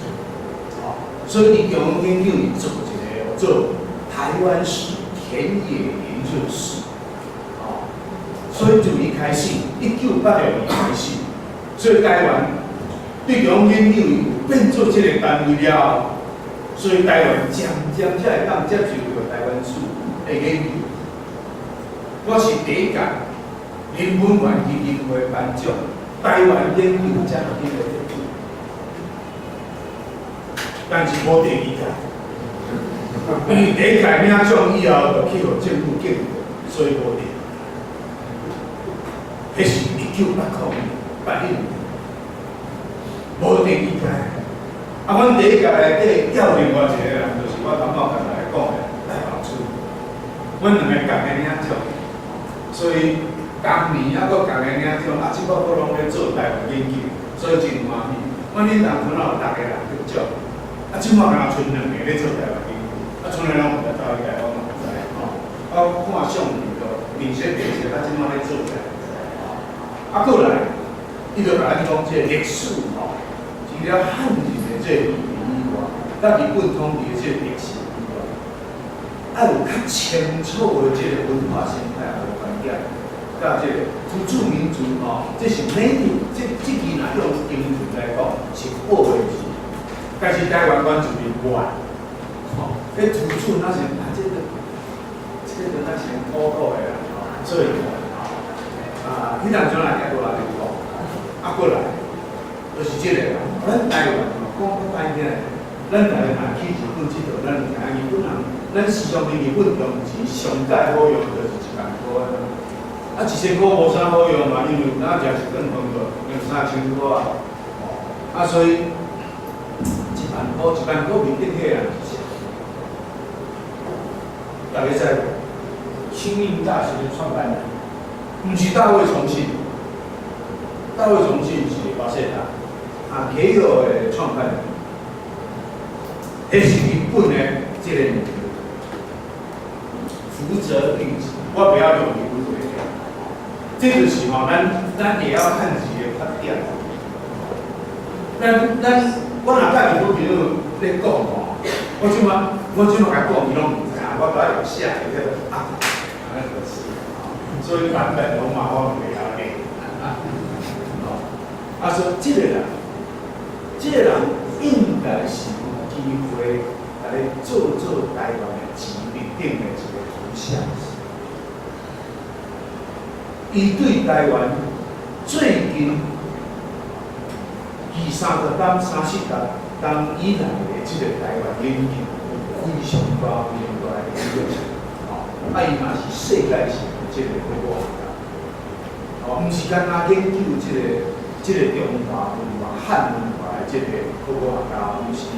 所以伊用研究伊做一个做台湾史田野研究史，所以从伊开始，1986年开始。所以台湾对中研究变做这个单位了，所以台湾渐渐才会当接受到台湾史的研究。我是第一届人文馆基金会颁奖台湾研究奖的得主，但是无第二届，因为第一届领奖以后就去互政府禁，所以无第。迄是1989年。无第二届，阮第一届内底要另外一个人，就是我感觉刚才讲的赖宝珠，阮两个共个领奖，所以同年搁共个领奖，即摆搁拢咧做台湾研究，所以真欢喜。阮恁当初有逐个人得奖，即摆敢若剩两个咧做台湾研究，剩个拢毋知走去台湾嘛唔知看相片就面色面色，即摆咧做台湾，过来。伊就甲咱讲，这历史除了汉人的这语言以外，甲日本统治的这历史以外，有较清楚的这个文化生态和观点，甲这个土著民族这是native，这支若用英文来讲是过的字，但是台湾原住民外，迄土著那是这个那是古古的啦，所以迄当阵来过来讲。过来，就是这个，咱台湾讲歹听，咱台湾人去日本佚佗，咱就知影日本人，咱时常伫日本用钱上介好用就是1,000块啊，1,000块无啥好用嘛，因为咱食一顿饭就用3,000块啊，啊所以1,000块面顶起人是啥？大家知无？清明大学的创办人，毋是大卫重信，大卫重信是巴塞达，啊 K.O 的创办人，迄是日本的这个福泽谕吉，我不要用日本话讲，这就是吼，咱也要看一个发展。我若甲日本朋友咧讲吼，我即马甲讲，伊拢毋知影，我把它写喺这个啊。所以版本我嘛我袂晓念，说这个人应该是有机会来做台湾的治病顶的一个图像。伊对台湾最近30担、30担以来的这个台湾研究有非常高的研究，伊嘛是世界性。这个科学家，毋是干那研究这个中华文化、汉文化的这个科学家，毋是，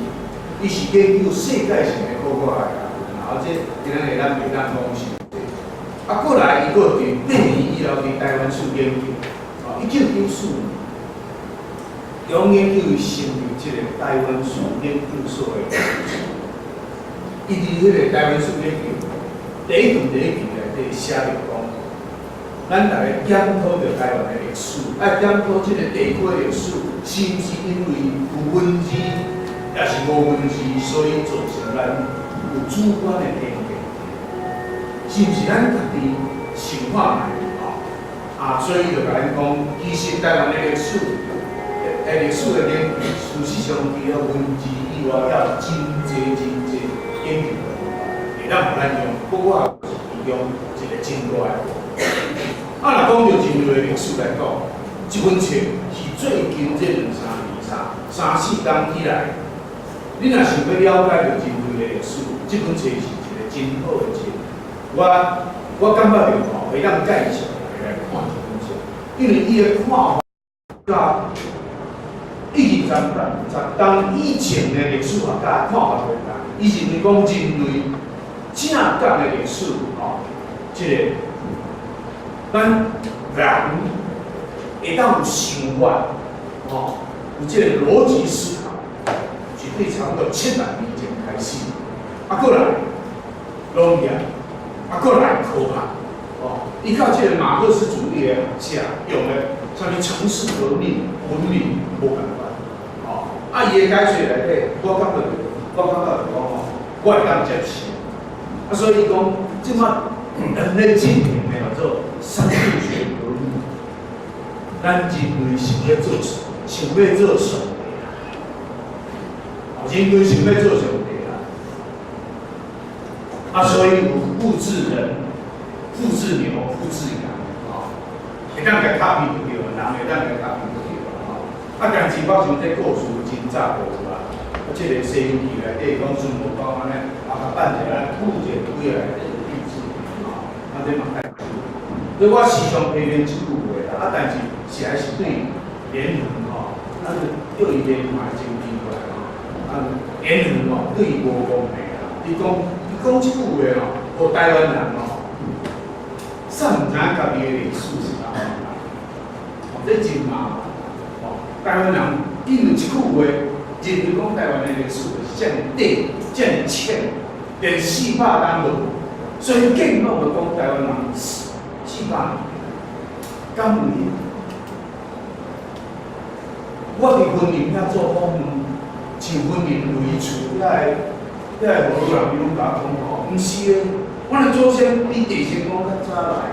伊是研究世界性的科学家，然后这今仔日咱袂当讲是。啊，过来伊个伫8年以后伫台湾做研究，1994年，用研究成立这个台湾史研究所的，伊伫迄个台湾史研究第一期内底写着讲。咱大家检讨着台湾的历史，爱检讨这个地区的历史，是毋是因为有文字，也是无文字，所以造成咱有主观的偏见？是毋是咱家己想法啊？所以就甲咱讲，其实台湾的历史，历史的研究，事实上除了文字以外，还有真济研究的方法，会当互咱用，不过是用一个真大的。若讲到人类历史来讲，这本册是最近这2、3年、3、4年以来，你若想要了解到人类的历史，这本册是一个真好的册。我感觉着吼，会当介绍来看这本册，因为伊的看法甲10当以前的历史学家看法不一样，伊认为讲人类正确的历史吼，这个。咱人会当有想法，有这个逻辑思考，是对差不多700年前开始，过来农业，过来科学，依靠这个马克思主义的学者用的什么城市革命、文明无共款，伊的解说内底，我感觉就讲我会当接受，所以讲即马人类进行的叫做生物学革命，咱人类想要做什么？想要做上帝啦，人类想要做上帝啦，所以有复制人、复制牛、复制羊，会当甲 copy 就对了，人会当甲 copy 就对了，但是我想这故事真早无啦，这个西游记内底讲孙悟空安尼，扮一个兔子鬼来。这嘛太苦，所以我时常批评这句话啦。但是还是对言论对伊言嘛真奇怪言论对伊无公平啦。伊讲这句话互台湾人煞毋知影家己的历史是啥物这真麻烦台湾人因为这句话，认为讲台湾的历史是遮尔短、遮尔浅，连400年都无。所以更弄的讲台湾人400年，敢有呢？我伫婚姻遐做访问，像婚姻维厝遐个无人伊拢甲我讲毋是诶，阮的祖先比地先讲较早来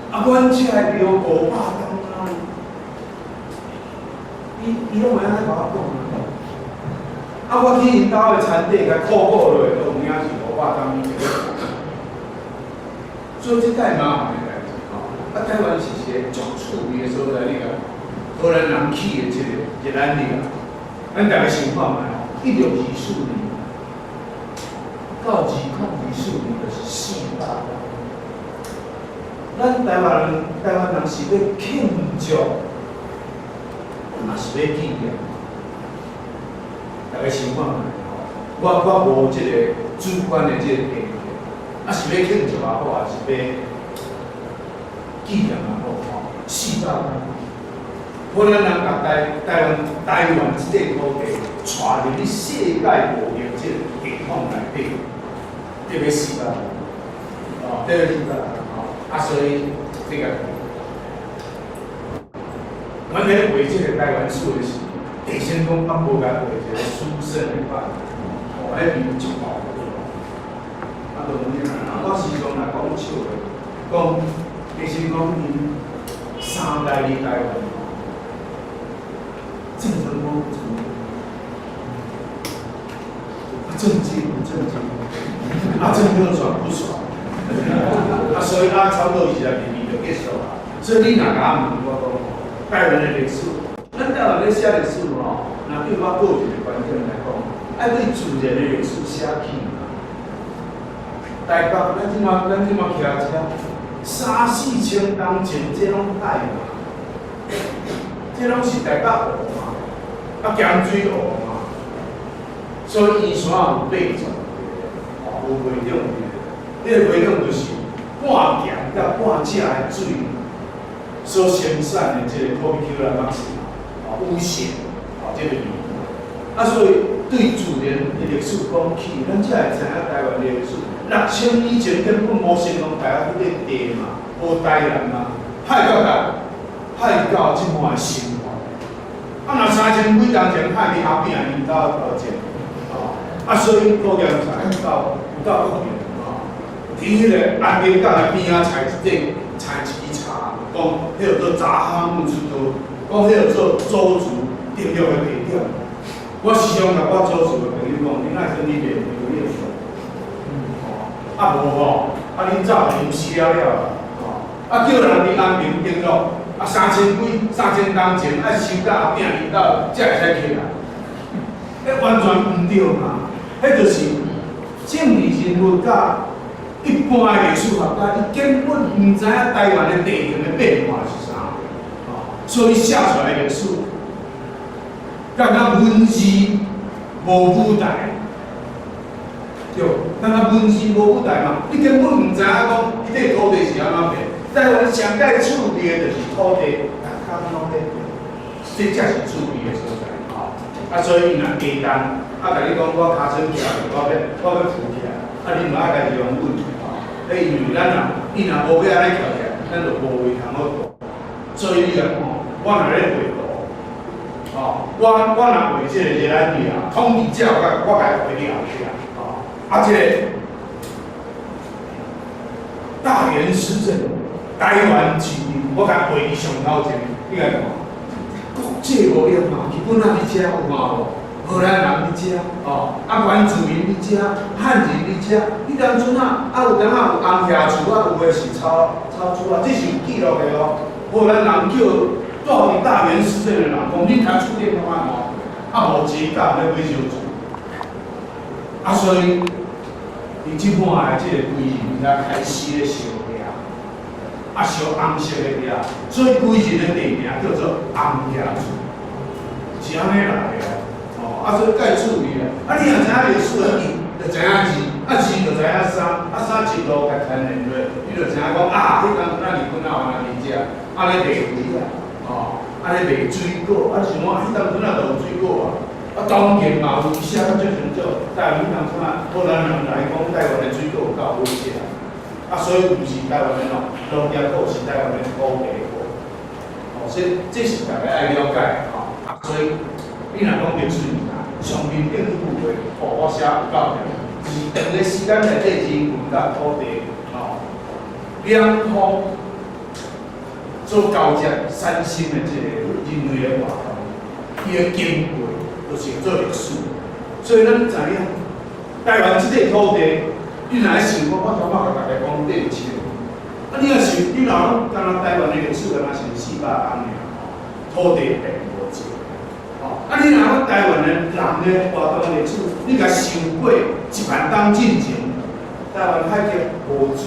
阮遮个庙500年啊，伊拢袂安尼甲我讲我去因兜的田地甲考古落，都有影是500年以前。所以这太麻烦的代志台湾是一个足趣味的所在，你看，荷兰人起的这个咱大家想看卖1624年到2024年就是400年。咱台湾人是要庆祝，嘛是要纪念。大家想看下，我无这个主观的这个意见，啊是要庆祝也好，还是要纪念也好，400年。我咱人甲台湾这块土地带入去世界无形这个系统内底，特别400年，特别400年。所以这个，阮咧画这个台湾史的时候，地先讲无甲画一个书生的版，迄面足厚。当然我时常来讲笑的，讲地先讲因3代伫台湾，正宗不正宗，正经不正经，正经爽不爽。所以差不多20年就结束啦。所以你若甲我问我讲，台湾的历史，咱台湾咧写历史吼，若对我个人的观点来讲，爱对自然的历史写起嘛。台北，咱即马徛遮，3、4千年前这拢海嘛，这拢是台北河嘛，咸水河嘛，所以依山有8种，有袂种。这个袂种就是半咸甲半食的水所生产的这个土米 Q 来maxi 污染这个味。所以对自然的历史讲起，咱才会知影台湾的历史6000年前根本无成功台湾迄个地嘛，无台南嘛，海到即满的生活。若3000几年前海伫后壁因到前，所以高粱才有到福建。伫迄个安平港的边采一茶，讲迄个做杂哈木出土，讲迄个做周族定落的地点。我时常甲我周族的朋友讲，你哪阵你袂有念书？无吼，恁早就死了叫人伫安平定落，3000年前爱收到后壁领导才会使起来，迄完全毋对嘛，迄就是政治人物甲。一般的历史学家，伊根本毋知影台湾的地形的变化是啥，所以写出来的历史，敢若文字无舞台，对，敢若文字无舞台嘛，你根本毋知影讲伊这土地是安怎变。台湾上界趣味的就是土地，大家拢咧变，这才是趣味的所在。所以若地动，甲你讲我骹床行，我要扶起来。你嘛爱家己用稳，因为咱伊若无要安尼跳起来，咱就无位通好做。所以你来看，我若咧画图，我若画这个热兰地啊，统治者我甲伊画你后壁，这个大元施政，台湾市民，我甲伊画伫上头前，你来看，国际无用嘛，日本人伫遮有嘛无？荷兰人伫遮，原住民伫遮，汉人伫遮，迄当阵有当有红叶厝，有诶是草厝这是有记录的哦。荷兰人叫住伫大元施政的人讲，你读书念看无？无钱教要买烧厝，所以伊即满的这个规人才开始咧烧掠，烧红色的掠，所以规人的地名叫做红叶厝，是安尼来的。所以介趣味啊！你若知影历史的字，就知影字，字就知影衫，衫一路甲牵连落，你就知影讲迄当咱日本有安尼伫遮，安尼卖鱼啊，安尼卖水果，想讲迄当阵就有水果当然嘛有写到最成就，但迄当阵荷兰人来讲，台湾的水果有够好食，所以毋是台湾的农业果，是台湾的土地果。所以这是大家爱了解所以你若讲历史。上面顶一句话，我写有够了。是长个时间内底，人文甲土地两方所交接产生的这个人类的活动，伊的经过就是做历史。所以咱知影，台湾这个土地，你若想讲，我头摆甲大家讲底有钱。你若想，你若讲台湾的历史，敢若是400年尔，土地并无少。哦，啊，你若讲台湾的人呢，活动历史，你甲想过10000当进前，台湾海峡无水，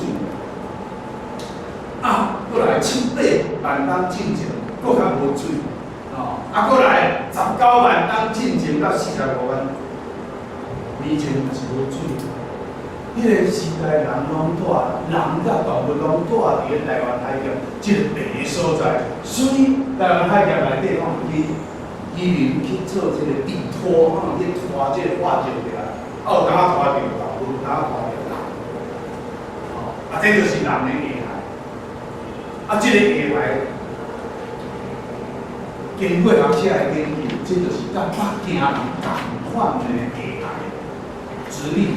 过来70000当进前，搁较无水，过来19万当进前到45万年前也是无水。迄个时代人拢住，人甲动物拢住伫咧台湾海峡即个地个所在，所以台湾海峡内底渔民去做即个地拖，去拖即个化石过来，有当拖着动物，有当拖着人，这就是人的危害。即个危害，经过学者的研究，这就是甲北京人同款的危害，直立。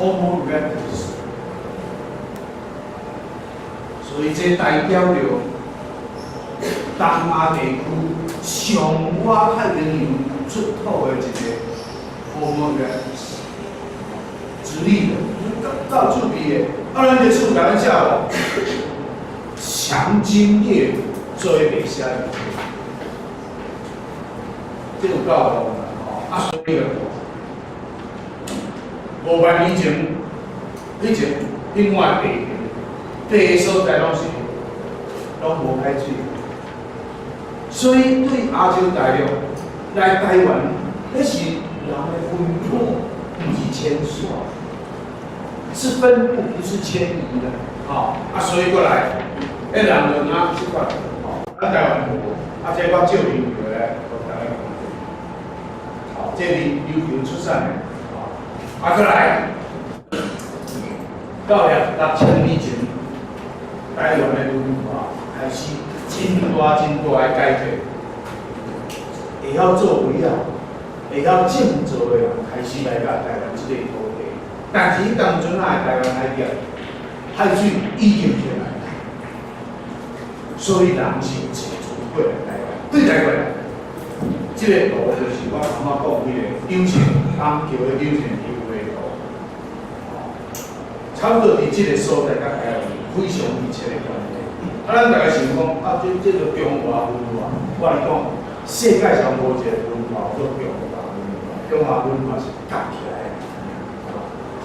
Homo erectus， 所以这代表着东亚地区上我太平洋出土的一个 Homo erectus， 直立的，到处比的，咱历史甲咱写无，强筋烈骨，做迄袂写，这有够好啦，所以5万年前，以前另外地所在拢无开水，所以对亚洲大陆来台湾，那是人的分布，不是迁徙，是分布，不是迁移的。所以过来，人就即款，咱台湾无，这我照研究咧，大家讲，这是琉球出产的。过来，到6000年前，台湾的文化开始真大的改变，会晓做肥料，会晓种植的人开始来到台湾这个土地。但是当阵啊，台湾海水已经起来，所以人是坐船过来台湾。对台湾，这个图就是我刚刚讲迄个柳线，东桥的柳线。差不多伫即个所在，甲台湾非常密切的关系。咱大家想讲，这个中华文化，我来讲，世界上无一个文化做中华文化，中华文化是夹起来的。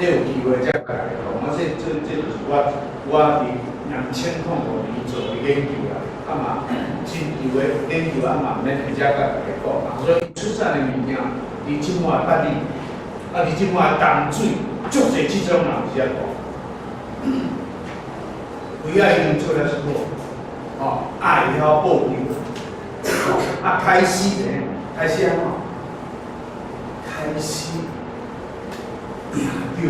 这有机会才来讲，这就是我伫2005年做的研究啦，嘛真有的研究嘛免直接甲大家讲嘛。所以出产的物件，伫即摆捌你，伫即摆淡水，足侪即种人是啊讲。为爱已经做了什么？爱要保佑，开始呢，开始安怎？开始赢着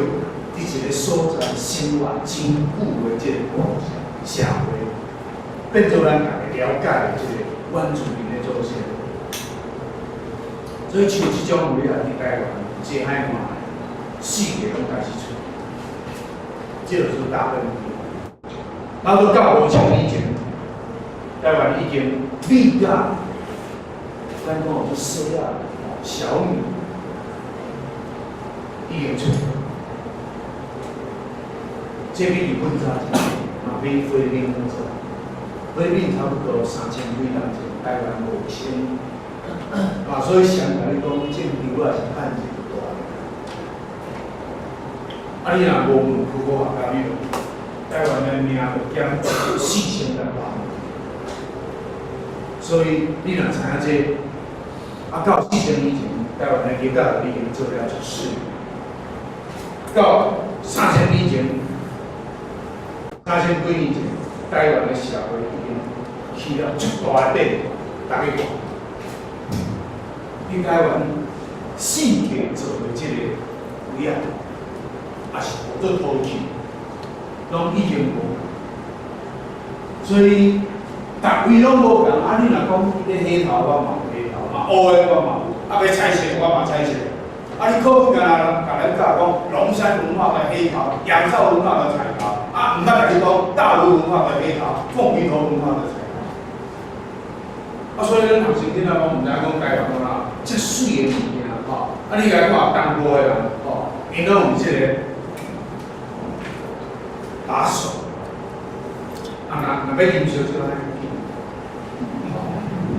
伫一个所在生活真久的这个社会，变做咱大家了解的这个原住民的祖先。所以像这种物啊，伫台湾济海嘛，四个拢开始出。这就是大问题。到5000年前，台湾已经米啊，咱讲做西啊、小米已经出。这比日本早一点，比菲律宾早。菲律宾差不多3000几年前，台湾5000。所以相对来讲，这个地我也是看一个大。你若无问科学家你台湾的命就减4000万。所以你若知影这，到4000年前，台湾的经济已经做了14年。到3000年前，3000几年前，台湾的社会已经起了足大的变化，大家看，你台湾世界做的这个位啊。也是无做土气，拢已经无，所以逐位拢无共。你若讲你黑头，我嘛有黑头，乌的我嘛有，要彩色我嘛彩色。你可不甲咱讲龙山文化的黑头，阳朔文化的彩头，毋捌甲你讲大陆文化的黑头，凤梨头文化的彩头。所以咱学生囡仔讲，毋知讲台湾讲遮水的物件你来看东部的人因拢有这个。打手，若要啉烧酒安尼，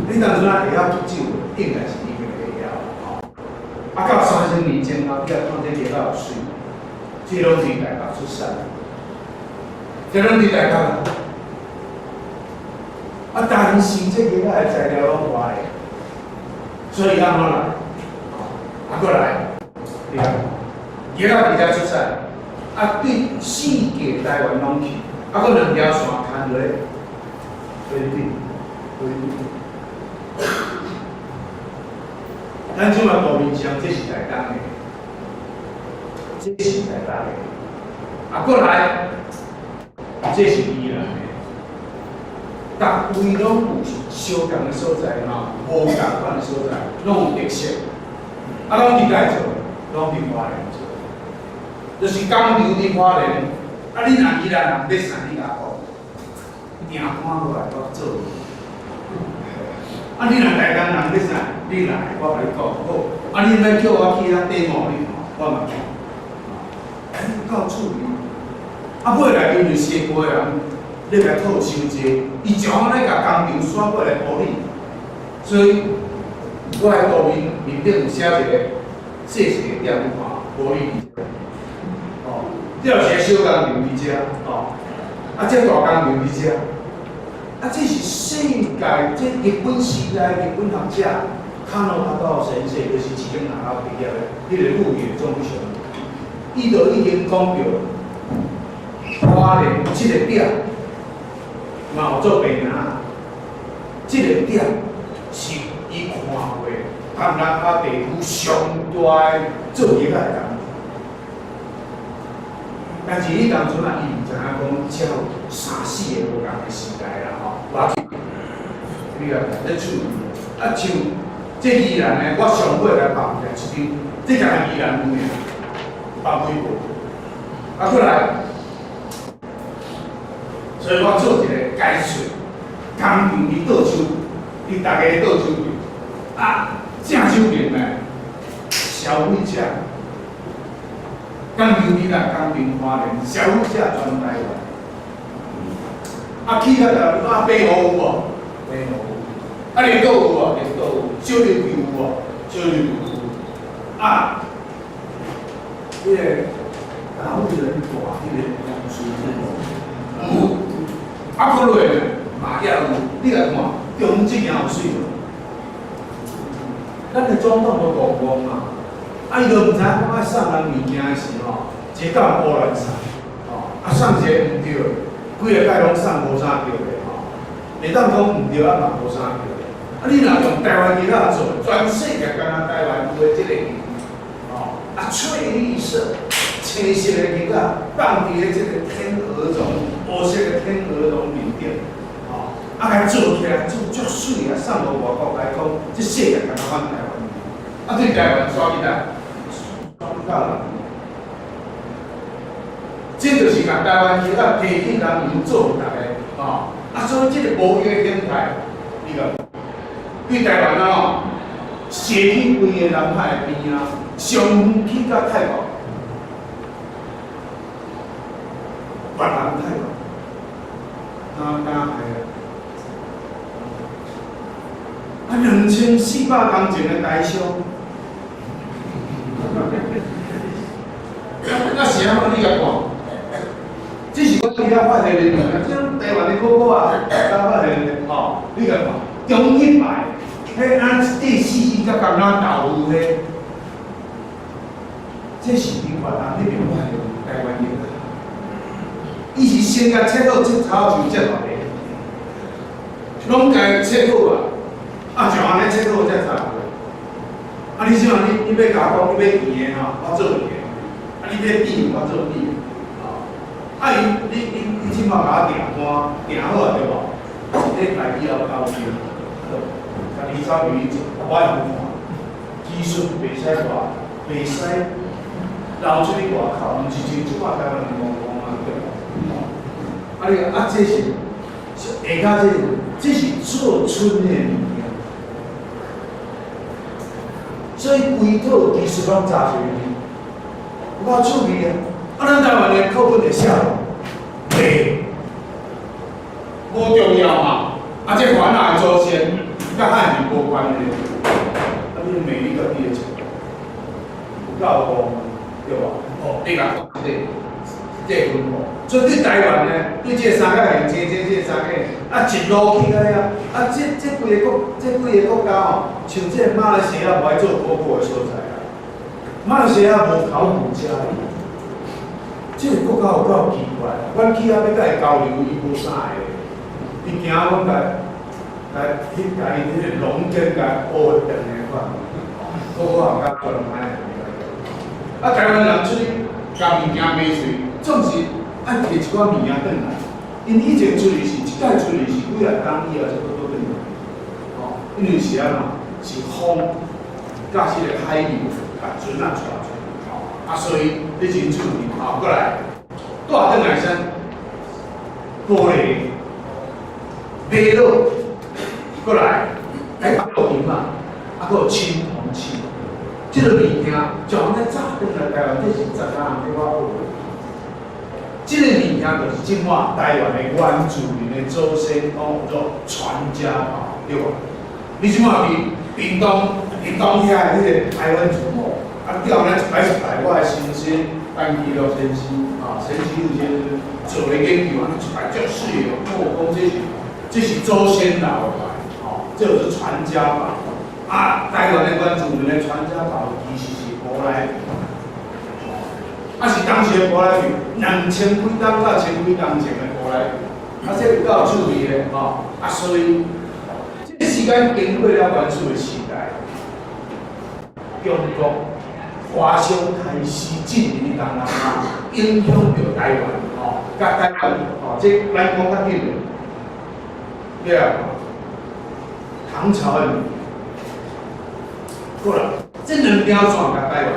你当初会晓喝酒，应该是伊个会晓吼。啊，到30年前后，你啊看这个有水，这拢是大学出产，这拢是大学。啊，但是这个的材料拢坏的，所以安怎来？啊，过来，对啊，叶仔比较出产，啊，对四界台湾拢去，啊，搁2条线牵落，对对对。咱即马道面上，这是台东的，这是台东的，啊，过来，这是宜兰的。各位拢有相同的所在吼，无共款的所在，拢有特色。啊，拢伫哪做？拢伫花莲做，就是港流伫花莲。啊，你若宜兰人要啥，你甲讲，订看过来我做。啊，你若台东人要啥，你来我甲你讲好。啊，你要叫我去遐demo你吼，我嘛去。到处理。啊，尾来因为西部的人。你来套伤济，伊就安尼甲工程选过来补你，所以我喺路面顶有写一个细细的点看，补你。哦，这有一个小工程伫遮，哦，啊，这大工程伫遮，啊，这是世界这日本时代日本学者卡诺卡道先生，就是智经大学毕业的，迄个陆野忠雄，伊就已经讲着花莲这个点。嘛有做病啊，这个点是伊看过台南啊地区上大的做业的人，但是伊当初啊，伊唔知影讲只有3、4个无共的时代啦吼，我去，你啊在处理，啊像这宜兰的，我上尾来放一张，这个是宜兰有名，放几部，啊过来。所以我做一个解说，工程伊倒手，伊大家倒手啊，正手边的消费者，工程伊来工程花莲，消费者全台湾。啊，去到就啊，北湖有无？北湖有。啊，连岛有无？连岛有。小琉球有无？小琉球有。啊，迄个哪有人大？迄个杨树有。啊，过落嘛也有，你来看，中这件有水无？咱的总统都讲讲嘛，啊，伊就唔知讲爱送人物件时吼，一到乌兰山，吼，啊送一个唔对，规个摆拢送无啥对的吼，袂当讲唔对啊嘛无啥对的。啊，你若用台湾吉他做，全世界敢若台湾有的这个吉他，吼，啊翠绿色。青色的吉他放伫咧这个天鹅绒，黑色的天鹅绒面顶，吼，啊，来做起来做足水啊！送到外国来讲，这世界敢若咱台湾，啊，对台湾耍起来，耍不到人。这就是甲台湾吉他提起人民做大个，吼，啊，所以这个无形的天台，你讲，对台湾哦，射去规个南海边啊，上远去到泰国。越南泰国，哪系啊？2400公斤的台商，那是安怎你甲看？这是我其他发现的人啊，这台湾的哥哥啊，他发现的吼，你甲看，中一排，迄按第4甲刚刚豆腐的，这是你越南那边发现台湾人。伊是先甲切好切头就切落来，拢家切好啊，啊就安尼切好才查过。啊，你即马你要甲我讲，你要圆的吼，我做圆；啊，你要扁，我做扁。哦，啊你即马甲我订单订好啊，对无？一礼拜以后交钱，家己走去做，我也不看，技术袂使大，袂使流出去外口，毋是像即马台湾人讲啊，对无？啊，你啊，这是下骹这是做春的物件，所以规套技术拢查出去，我处理啊。啊，咱台湾的课本会写袂，无重要嘛。啊，这原来祖先甲汉人无关的。你每一个地的有够公对吧？哦，你讲这分布，所以对台湾呢，对这三个行政，这三个一路起来啊，这几个国家吼，像这马来西亚无爱做国货的所在啊，马来西亚无考古家的，这个国家有够奇怪，阮去遐要甲伊交流，伊无啥个，伊惊阮甲迄个农耕甲学长的款，个个甲专卖。啊，台湾人出去甲物件买水，总是爱摕一寡物件转来。因以前出去是一届出去是几啊工以后才倒转来。哦，因为是安怎？是风甲是个海流甲船啊带出去。哦，所以你真注意，过来带转来先玻璃、马路，过来录音嘛，还有青铜器。这个物件，就安尼早转来台湾，这是10人对我学的。这个物件就是今晚台湾的原住民的祖先讲做传家宝，对吧？你今晚去屏东遐的迄个台湾族母，钓咱一排，我的先生单基六先生陈其禄先生做的研究，一排足水的，我讲这是祖先留的，这就是传家宝。台湾的原住民的传家宝其实是舶来品，是当时的舶来品，2000几年到1000几年前的舶来品，这有够注意的所以这个时间经过了原始的时代，中国华商开始进入东南亚，影响到台湾，甲台湾，这咱讲较紧的，对啊，唐朝的。过来，这2条线甲台湾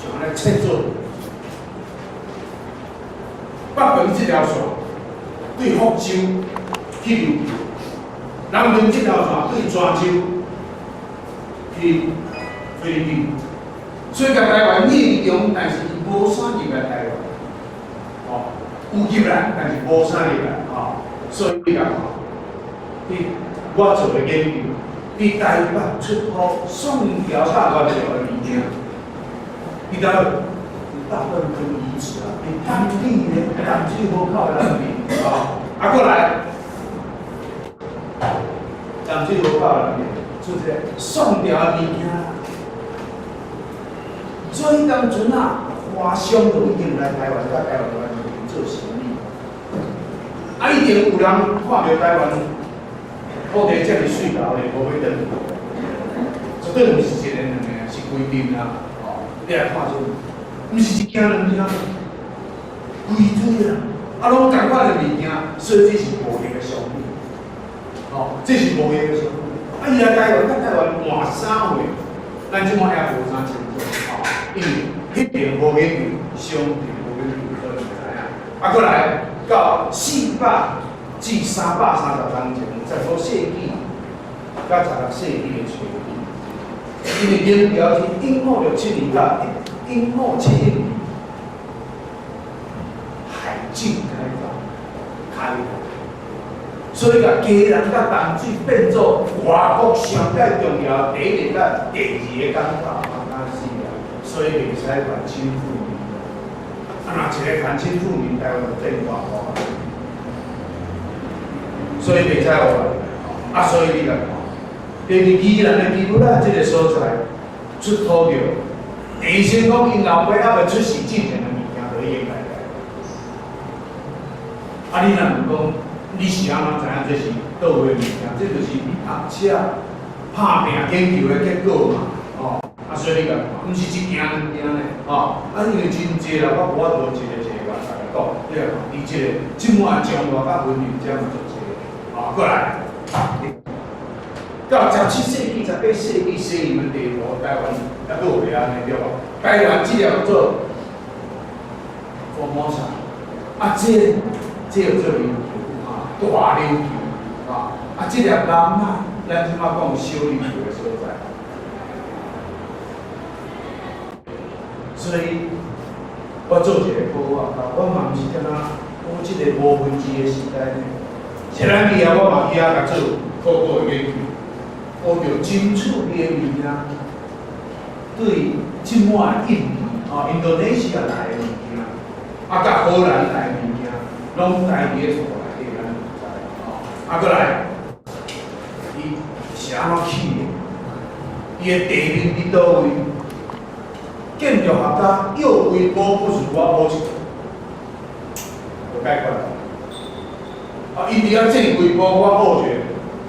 就安尼切做，北边这条线对福州去琉球，南边这条线对泉州去菲律宾，所以甲台湾印中，但是伊无啥入来台湾，有入来，但是无啥入来，所以你讲，我做的研究。伫台北出土宋朝大元朝的物件，伊大部分跟遗址当地的淡水河口的那边，过来，淡水河口的那边，出这宋朝的物件。所以当阵华商就已经来台湾，甲台湾原住民做生意。以前有人看到台湾。土地遮尔水流咧，无要转，绝对毋是一个2个，是规定啦。你来看出，毋是一件2件，规堆啦。拢同款的物件，所以这是无形的商品。这是无形的商品。伊来台湾，台湾换3岁，咱即摆也无啥清楚。因为迄边无形品，商品无形品，所以唔知影。过来到400至330年前。15世纪到16世纪的初期，因为明朝是1567年到1571年，海禁开放，所以甲基隆甲淡水变做外国上界重要第1个甲第2个港口，所以袂使反清复明。若一个反清复明，台湾就变外国。所以袂使学，所以你来看，第二宜兰的基督咱这个所在出土着，原先讲因老爸还未出世之前的物件，就已经来你若问讲，你是安怎知影这是倒位物件？这就是你学者拍拼研究的结果嘛。所以你来看，毋是一件2件嘞。因为真济啦，我无法度一个甲大家讲，你来看，伊这个即满将外甲文明这么做。过来，到17世纪、18世纪，西洋帝国台湾也都会安尼对吧？台湾这条做佛山，这叫做琉球大琉球这条南咱即马讲小琉球的所在，所以我做一个报告，我嘛毋是干那我这个无分治的时代呢。前两年我嘛去遐甲做考古的研究，学着真趣味的物件，对即满印尼、印度尼西亚来的物件，甲荷兰来的物件，拢带伫咧厝内底，咱知过来，伊是安怎起的？伊的地面伫倒位？建筑学家又为补不如我补一个，就解决了。伊伫正规补我补一个，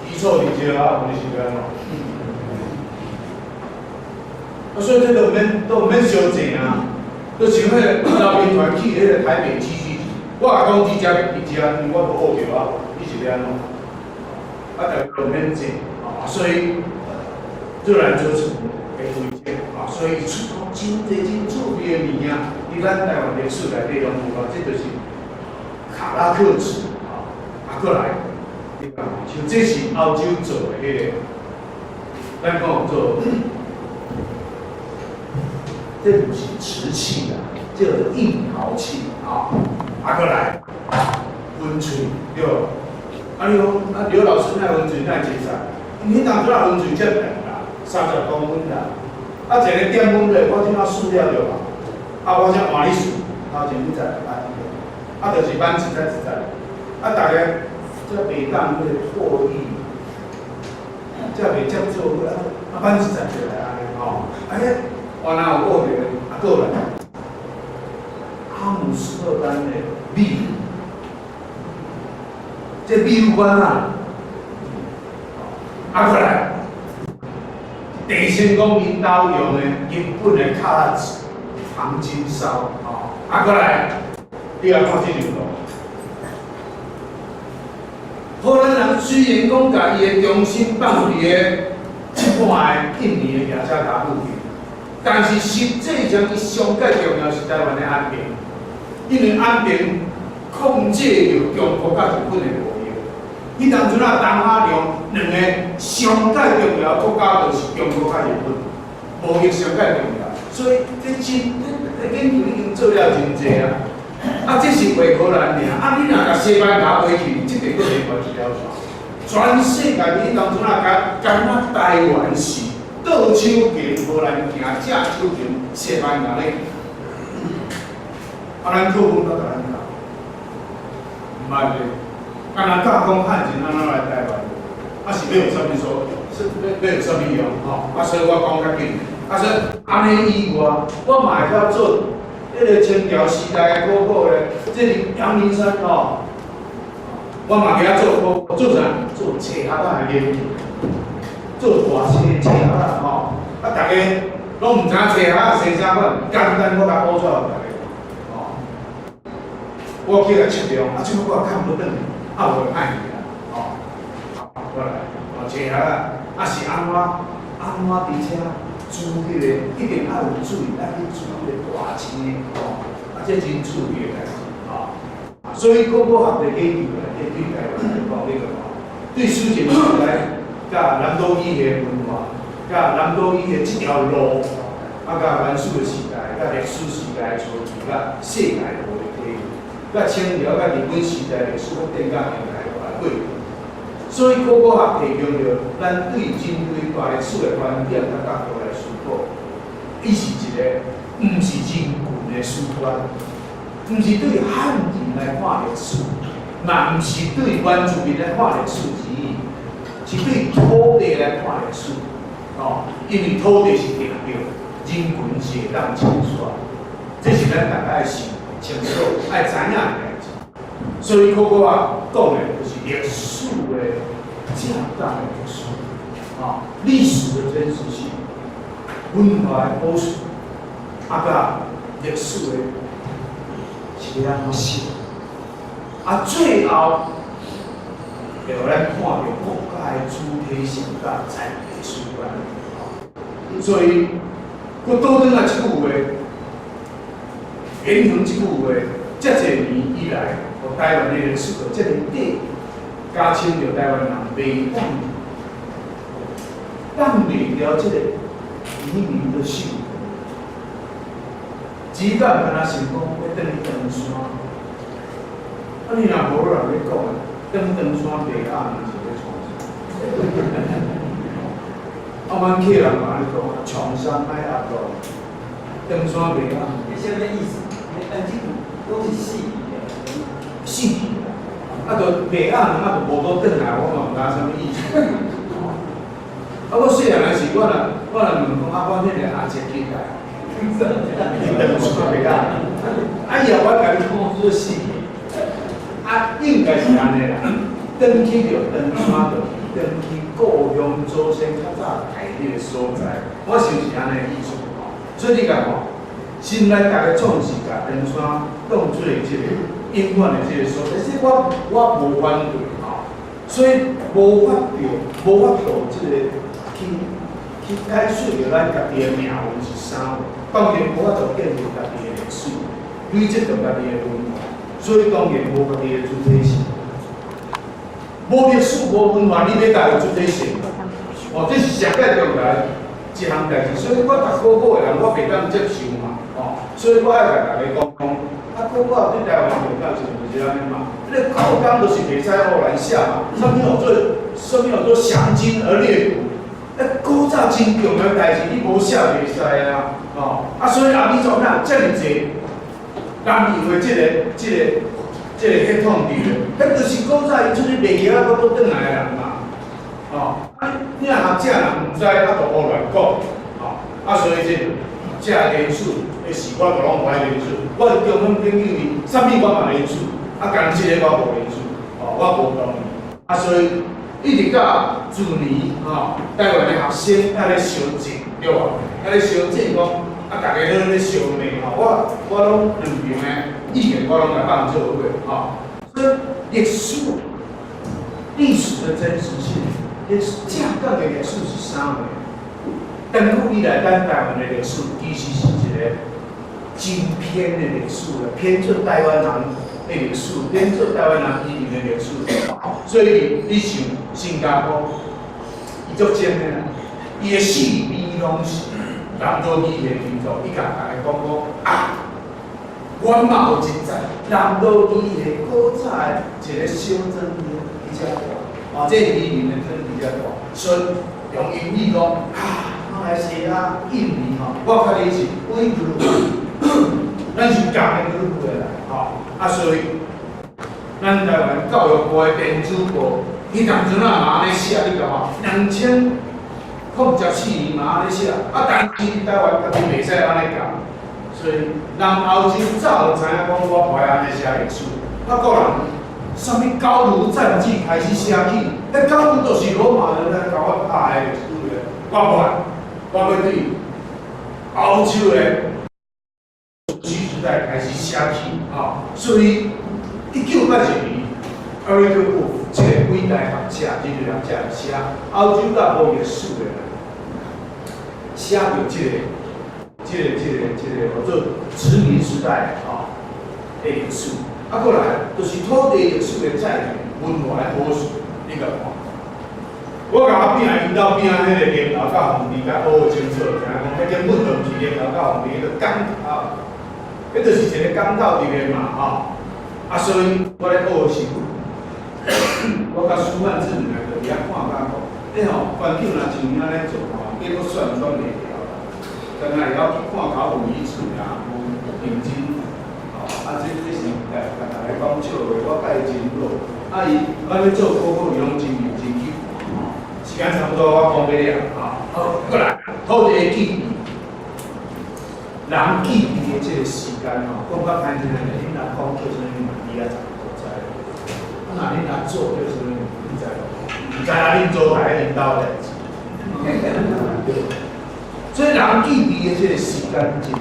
基础伫这问题是安怎？所以这都唔免伤济啊！就像迄个老兵团去迄个台北基地，我讲伫遮，我无学着啊，你是要安怎？大家都免济所以热兰遮城的推荐所以出口真济真趣味的物件，伫咱台湾历史内底拢有这就是卡拉克纸过来，像这是欧洲做的迄个，咱讲做。这不是瓷器啊，这个硬陶器过来，温泉对吧？刘老师那温泉那几啥？你当初那温泉这长啦，30公分啦，一个点温的，我即马数了就好。我才换你数，头前你再来就是板子在，大家这袂当迄个唾液，这袂接做板子在就来安尼我哪有过着过来？阿姆斯特丹的秘鲁，这秘鲁馆过来，地先讲因兜用的日本的卡拉纸、黄金烧，过来，你来看这张图。荷兰人虽然讲家己的中心放伫个即半的印尼的雅加达附近。但是实际上，伊上界重要是台湾的安平，因为安平控制着中国甲日本的贸易。伊当初东亚两个上界重要国家就是中国甲日本，贸易上界重要，所以这研究已经做了真济这是为荷兰尔。你若甲西班牙买去，这个佫另外一条船。全世界你当初敢台湾是。倒手行荷兰行，正手行西班牙咧。咱课本都甲咱教，唔捌咧。敢若教讲汉人安怎来台湾，是要有啥物所，要有啥物用所以我讲较紧。说安尼以外，我嘛会晓做迄个清朝时代的古堡咧，这是阳明山我嘛会晓做啥？做车盒仔的研究。做大车车盒大家拢唔知车盒生啥款，简单我甲补出来大家我去来测量，即我看不转，我爱去啦，过来，车盒是安怎伫车煮迄个，一定要有水来去煮迄个大青的，这真趣味的代志所以古学的研究对台湾来讲，对史前时代。甲南岛语的文化，甲南岛语的这条路，甲原始的时代，甲历史时代的初期，甲世界的体系，甲清朝甲日本时代历史个电甲平台过去。所以古学提供着咱对针对大历史的观点甲角度来思考，伊是一个毋是人群的思观，毋是对汉人来看历史，嘛毋是对原住民来看历史。是对土地来看历史，因为土地是定着，人群是会当清算，这是咱大家是清楚爱知影的代志。所以古讲的就是历史的正当的历史，历史的真实性，文化的保存，甲历史的是安怎写，最后。就咱看到国家的主体性甲在地史观，所以我倒转来一句话，沿用这句话，这侪年以来，台湾的历史就这么短，加深着台湾人袂当袂了这个移民的性。只敢敢若想讲要等于登山，你若无人要讲。登山北岸是要创啥？阮客人嘛咧讲，长山歹压路，登山袂啊，你什么意思？你安这都是细死去啦，啊，就袂压，啊，就无倒转来，我嘛毋知啥物意思。啊，我细汉时，我若问讲，啊，我迄个阿姐几代？登山袂压，啊，以后我甲你讲做死去，啊，应该是安尼啦，登去着登山着。登去故乡祖先较早待迄个所在，我想是安尼意思吼。所以你讲吼，心内大家总是甲登山当做即个永远的即个所在，即我无反对吼。所以无法度即个去解释着咱家己的命运是啥，当然无法度建立家己的历史，累积着家己的文化，所以当然无家己的主体性。无历史、无文化，你要家己主体性，哦，这是上界重要一项代志。所以我读高考的人，我袂当接受嘛，哦，所以我爱甲大家讲，啊，高考对台湾重要性就是安尼嘛。你考纲就是袂使胡乱写嘛，上面有做详尽而略读。古早真重要代志，你无写袂使啊，哦，啊，所以后面做哪有遮尔济人用的即个系统伫咧，迄就是古早伊出去卖旗仔，搁倒转来的人嘛，哦，你若学者人毋知，啊，就胡乱讲，哦，啊，所以这人数，迄是我就拢无爱人数，我中分朋友伊，啥物我嘛人数，啊，共即个我无人数，哦，我无同意，啊，所以一直到去年，哦，台湾的学生还咧相争，对无？还咧相争讲，啊，大家都咧相骂，吼，我拢两边的。意见我拢来帮做伙，吼。所以历史的真实性，正确的历史是啥物？长久以来，咱台湾的历史其实是一个真偏的历史了，偏出台湾人的历史，偏出台湾人移民的历史。所以你想新加坡，伊足精的啦，伊的四面拢是南岛语的民族，伊甲大家讲啊。阮嘛有真在，南岛语的古早的一个小镇比较大，啊，这移民的镇比较大，所以用英语讲啊，马来西亚、印尼吼，我较理是维吾尔，咱是共的grup的啦，吼，啊，所以咱台湾教育部的电子报，伊当阵啊嘛安尼写，你讲吼，2014年嘛安尼写，啊，但是台湾家己袂使安尼讲。所以，人后真早就知影讲我不爱安尼写历史。啊，个人，啥物高卢战记开始写起，迄高卢就是罗马人来甲我拍的历史的。我要对欧洲的时代开始写起，啊，所以1982年，Eric Wolf 这个伟大学者，这个学者写欧洲大部历史的人，写到这个叫做殖民时代啊的历史，啊，过来就是土地历史的载体、文化的保存，你甲看。我甲我边仔因兜边仔迄个联络甲皇帝甲好好清楚，听讲迄根本就毋是联络甲皇帝，迄个港口，迄就是一个港口入面嘛，吼。啊，所以我咧好好想，我甲苏万志两个伫遐看甲讲，你吼环境若像安尼做吼，结果算袂了。刚才要去看考古遗址啊，有认真，哦，啊，这是大家讲笑话，我甲伊真好。啊，我要做高考，伊拢真认真去看，哦。时间差不多，我讲袂了，好，过来，土地记忆，人记忆的这个时间吼，讲较简单的，你若讲叫什么名，你也差不多知。啊，那你若做叫什么名，你知无？毋知啊，恁做来恁兜代志。所以人记忆的这个时间真短，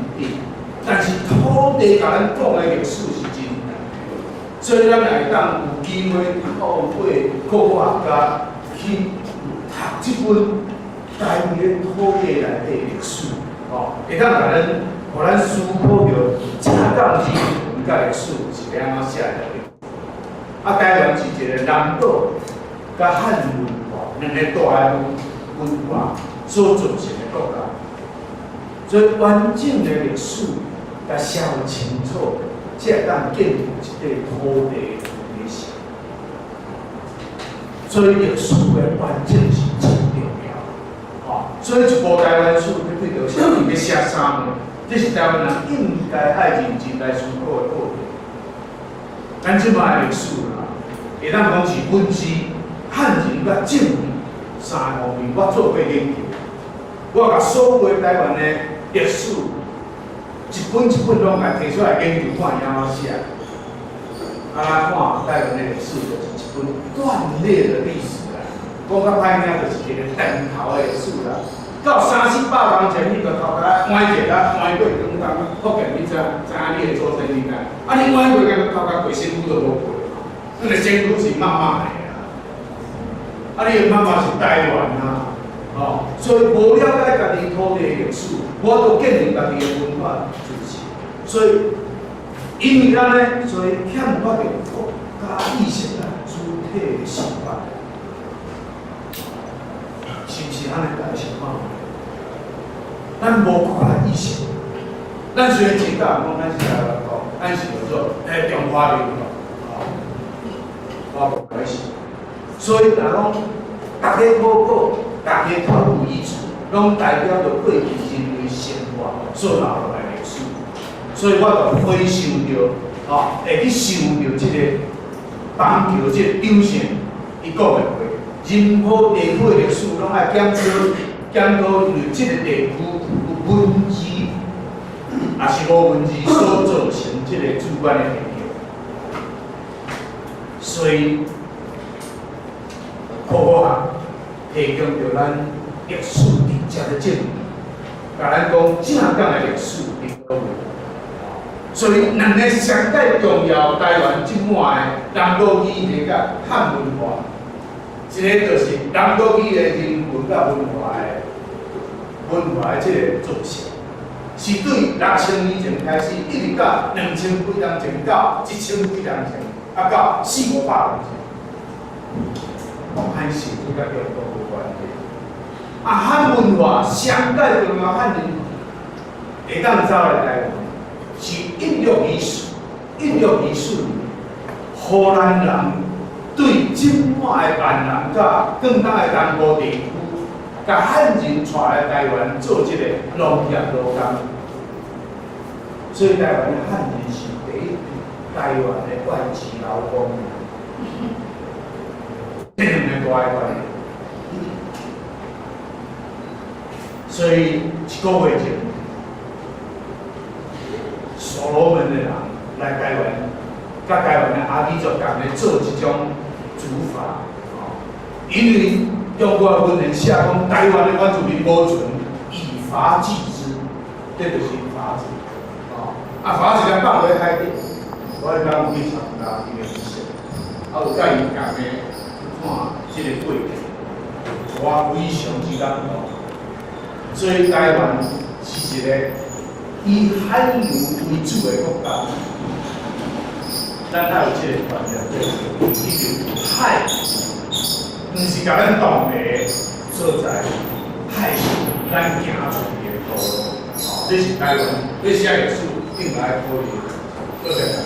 但是土地甲咱讲的历史是真长。所以咱会当有机会透过考古学家去读这本台湾的土地内底历史，哦，会当甲咱，互咱思考着正当时文甲历史是要安怎写的。啊，台湾是一个南岛甲汉文化两个大的文化所组成的国家。所以完整的历史，甲写有清楚，才会当建立一个土地的理想。所以历史的完整是真重要，哦。所以一部台湾史要对着啥物要写啥物，这是台湾人应该爱认真来思考的课题。咱即摆历史啦，会当讲是文字、汉人甲正字三个方面，我做过研究。我甲所有台湾的历史，一本一本拢甲摕出来研究看怎么写。啊，看台湾的历史就是一本断裂的历史啦。讲较歹听，就是一个断头的历史啦。到300-400年前，你就头壳歪一下，歪过广东福建，你知影你的祖先年代。啊，你歪过个头壳过身躯都无过，那个身躯是慢慢的啊。啊，你的妈妈是台湾啊，哦，所以无了解家己土地的历史，无都建立家己的文化自信。所以，因为咱呢，所以欠缺着国家意识啊，主体的想法。是不是安尼个情况？咱无国家意识，咱虽然真敢讲，咱是台湾国，咱是叫做中华民国，我无关系。所以，若讲大家考古、大家考古遗址，拢代表着过去人类生活所留落来历史。所以我就回想着，会去想着即个邦桥即个张姓伊讲的话。任何地区的历史，拢爱检讨因为即个地区有文字，也是无文字所造成即个主观的影响。所以，科学提供着咱历史直接的证明，甲咱讲正港的历史伫倒位。所以，两个上界重要台湾即满的南岛语言甲汉文化。一个就是南岛语的人文甲文化的这个作成，是对6000年前开始，一直到2000几年前到1000几年前，啊到400-500年前，讲汉是比较中国有关系。啊，汉文化上界重要汉人会当走来台湾，是孕育历史，荷兰人。对今满的闽南甲广东的南部地区，甲汉人带来台湾做这个农业劳工，所以台湾的汉人是第一批台湾的外籍劳工，这两个大关系。所以一个月前，所罗门的人来台湾，甲台湾的阿美族共咧做这种。主法，因为中国文人写讲台湾的原住民无存，以法治之，这就是法治。法治来放回海底，我会讲非常大一个事实。有介伊讲的看这个过程，我非常之感动。所以台湾是一个以汉人为主的国家。咱还有这个观念，就是海，不是甲咱当地所在，海是咱行出去的道路。这是台湾，这些历史应该考虑，多谢大家。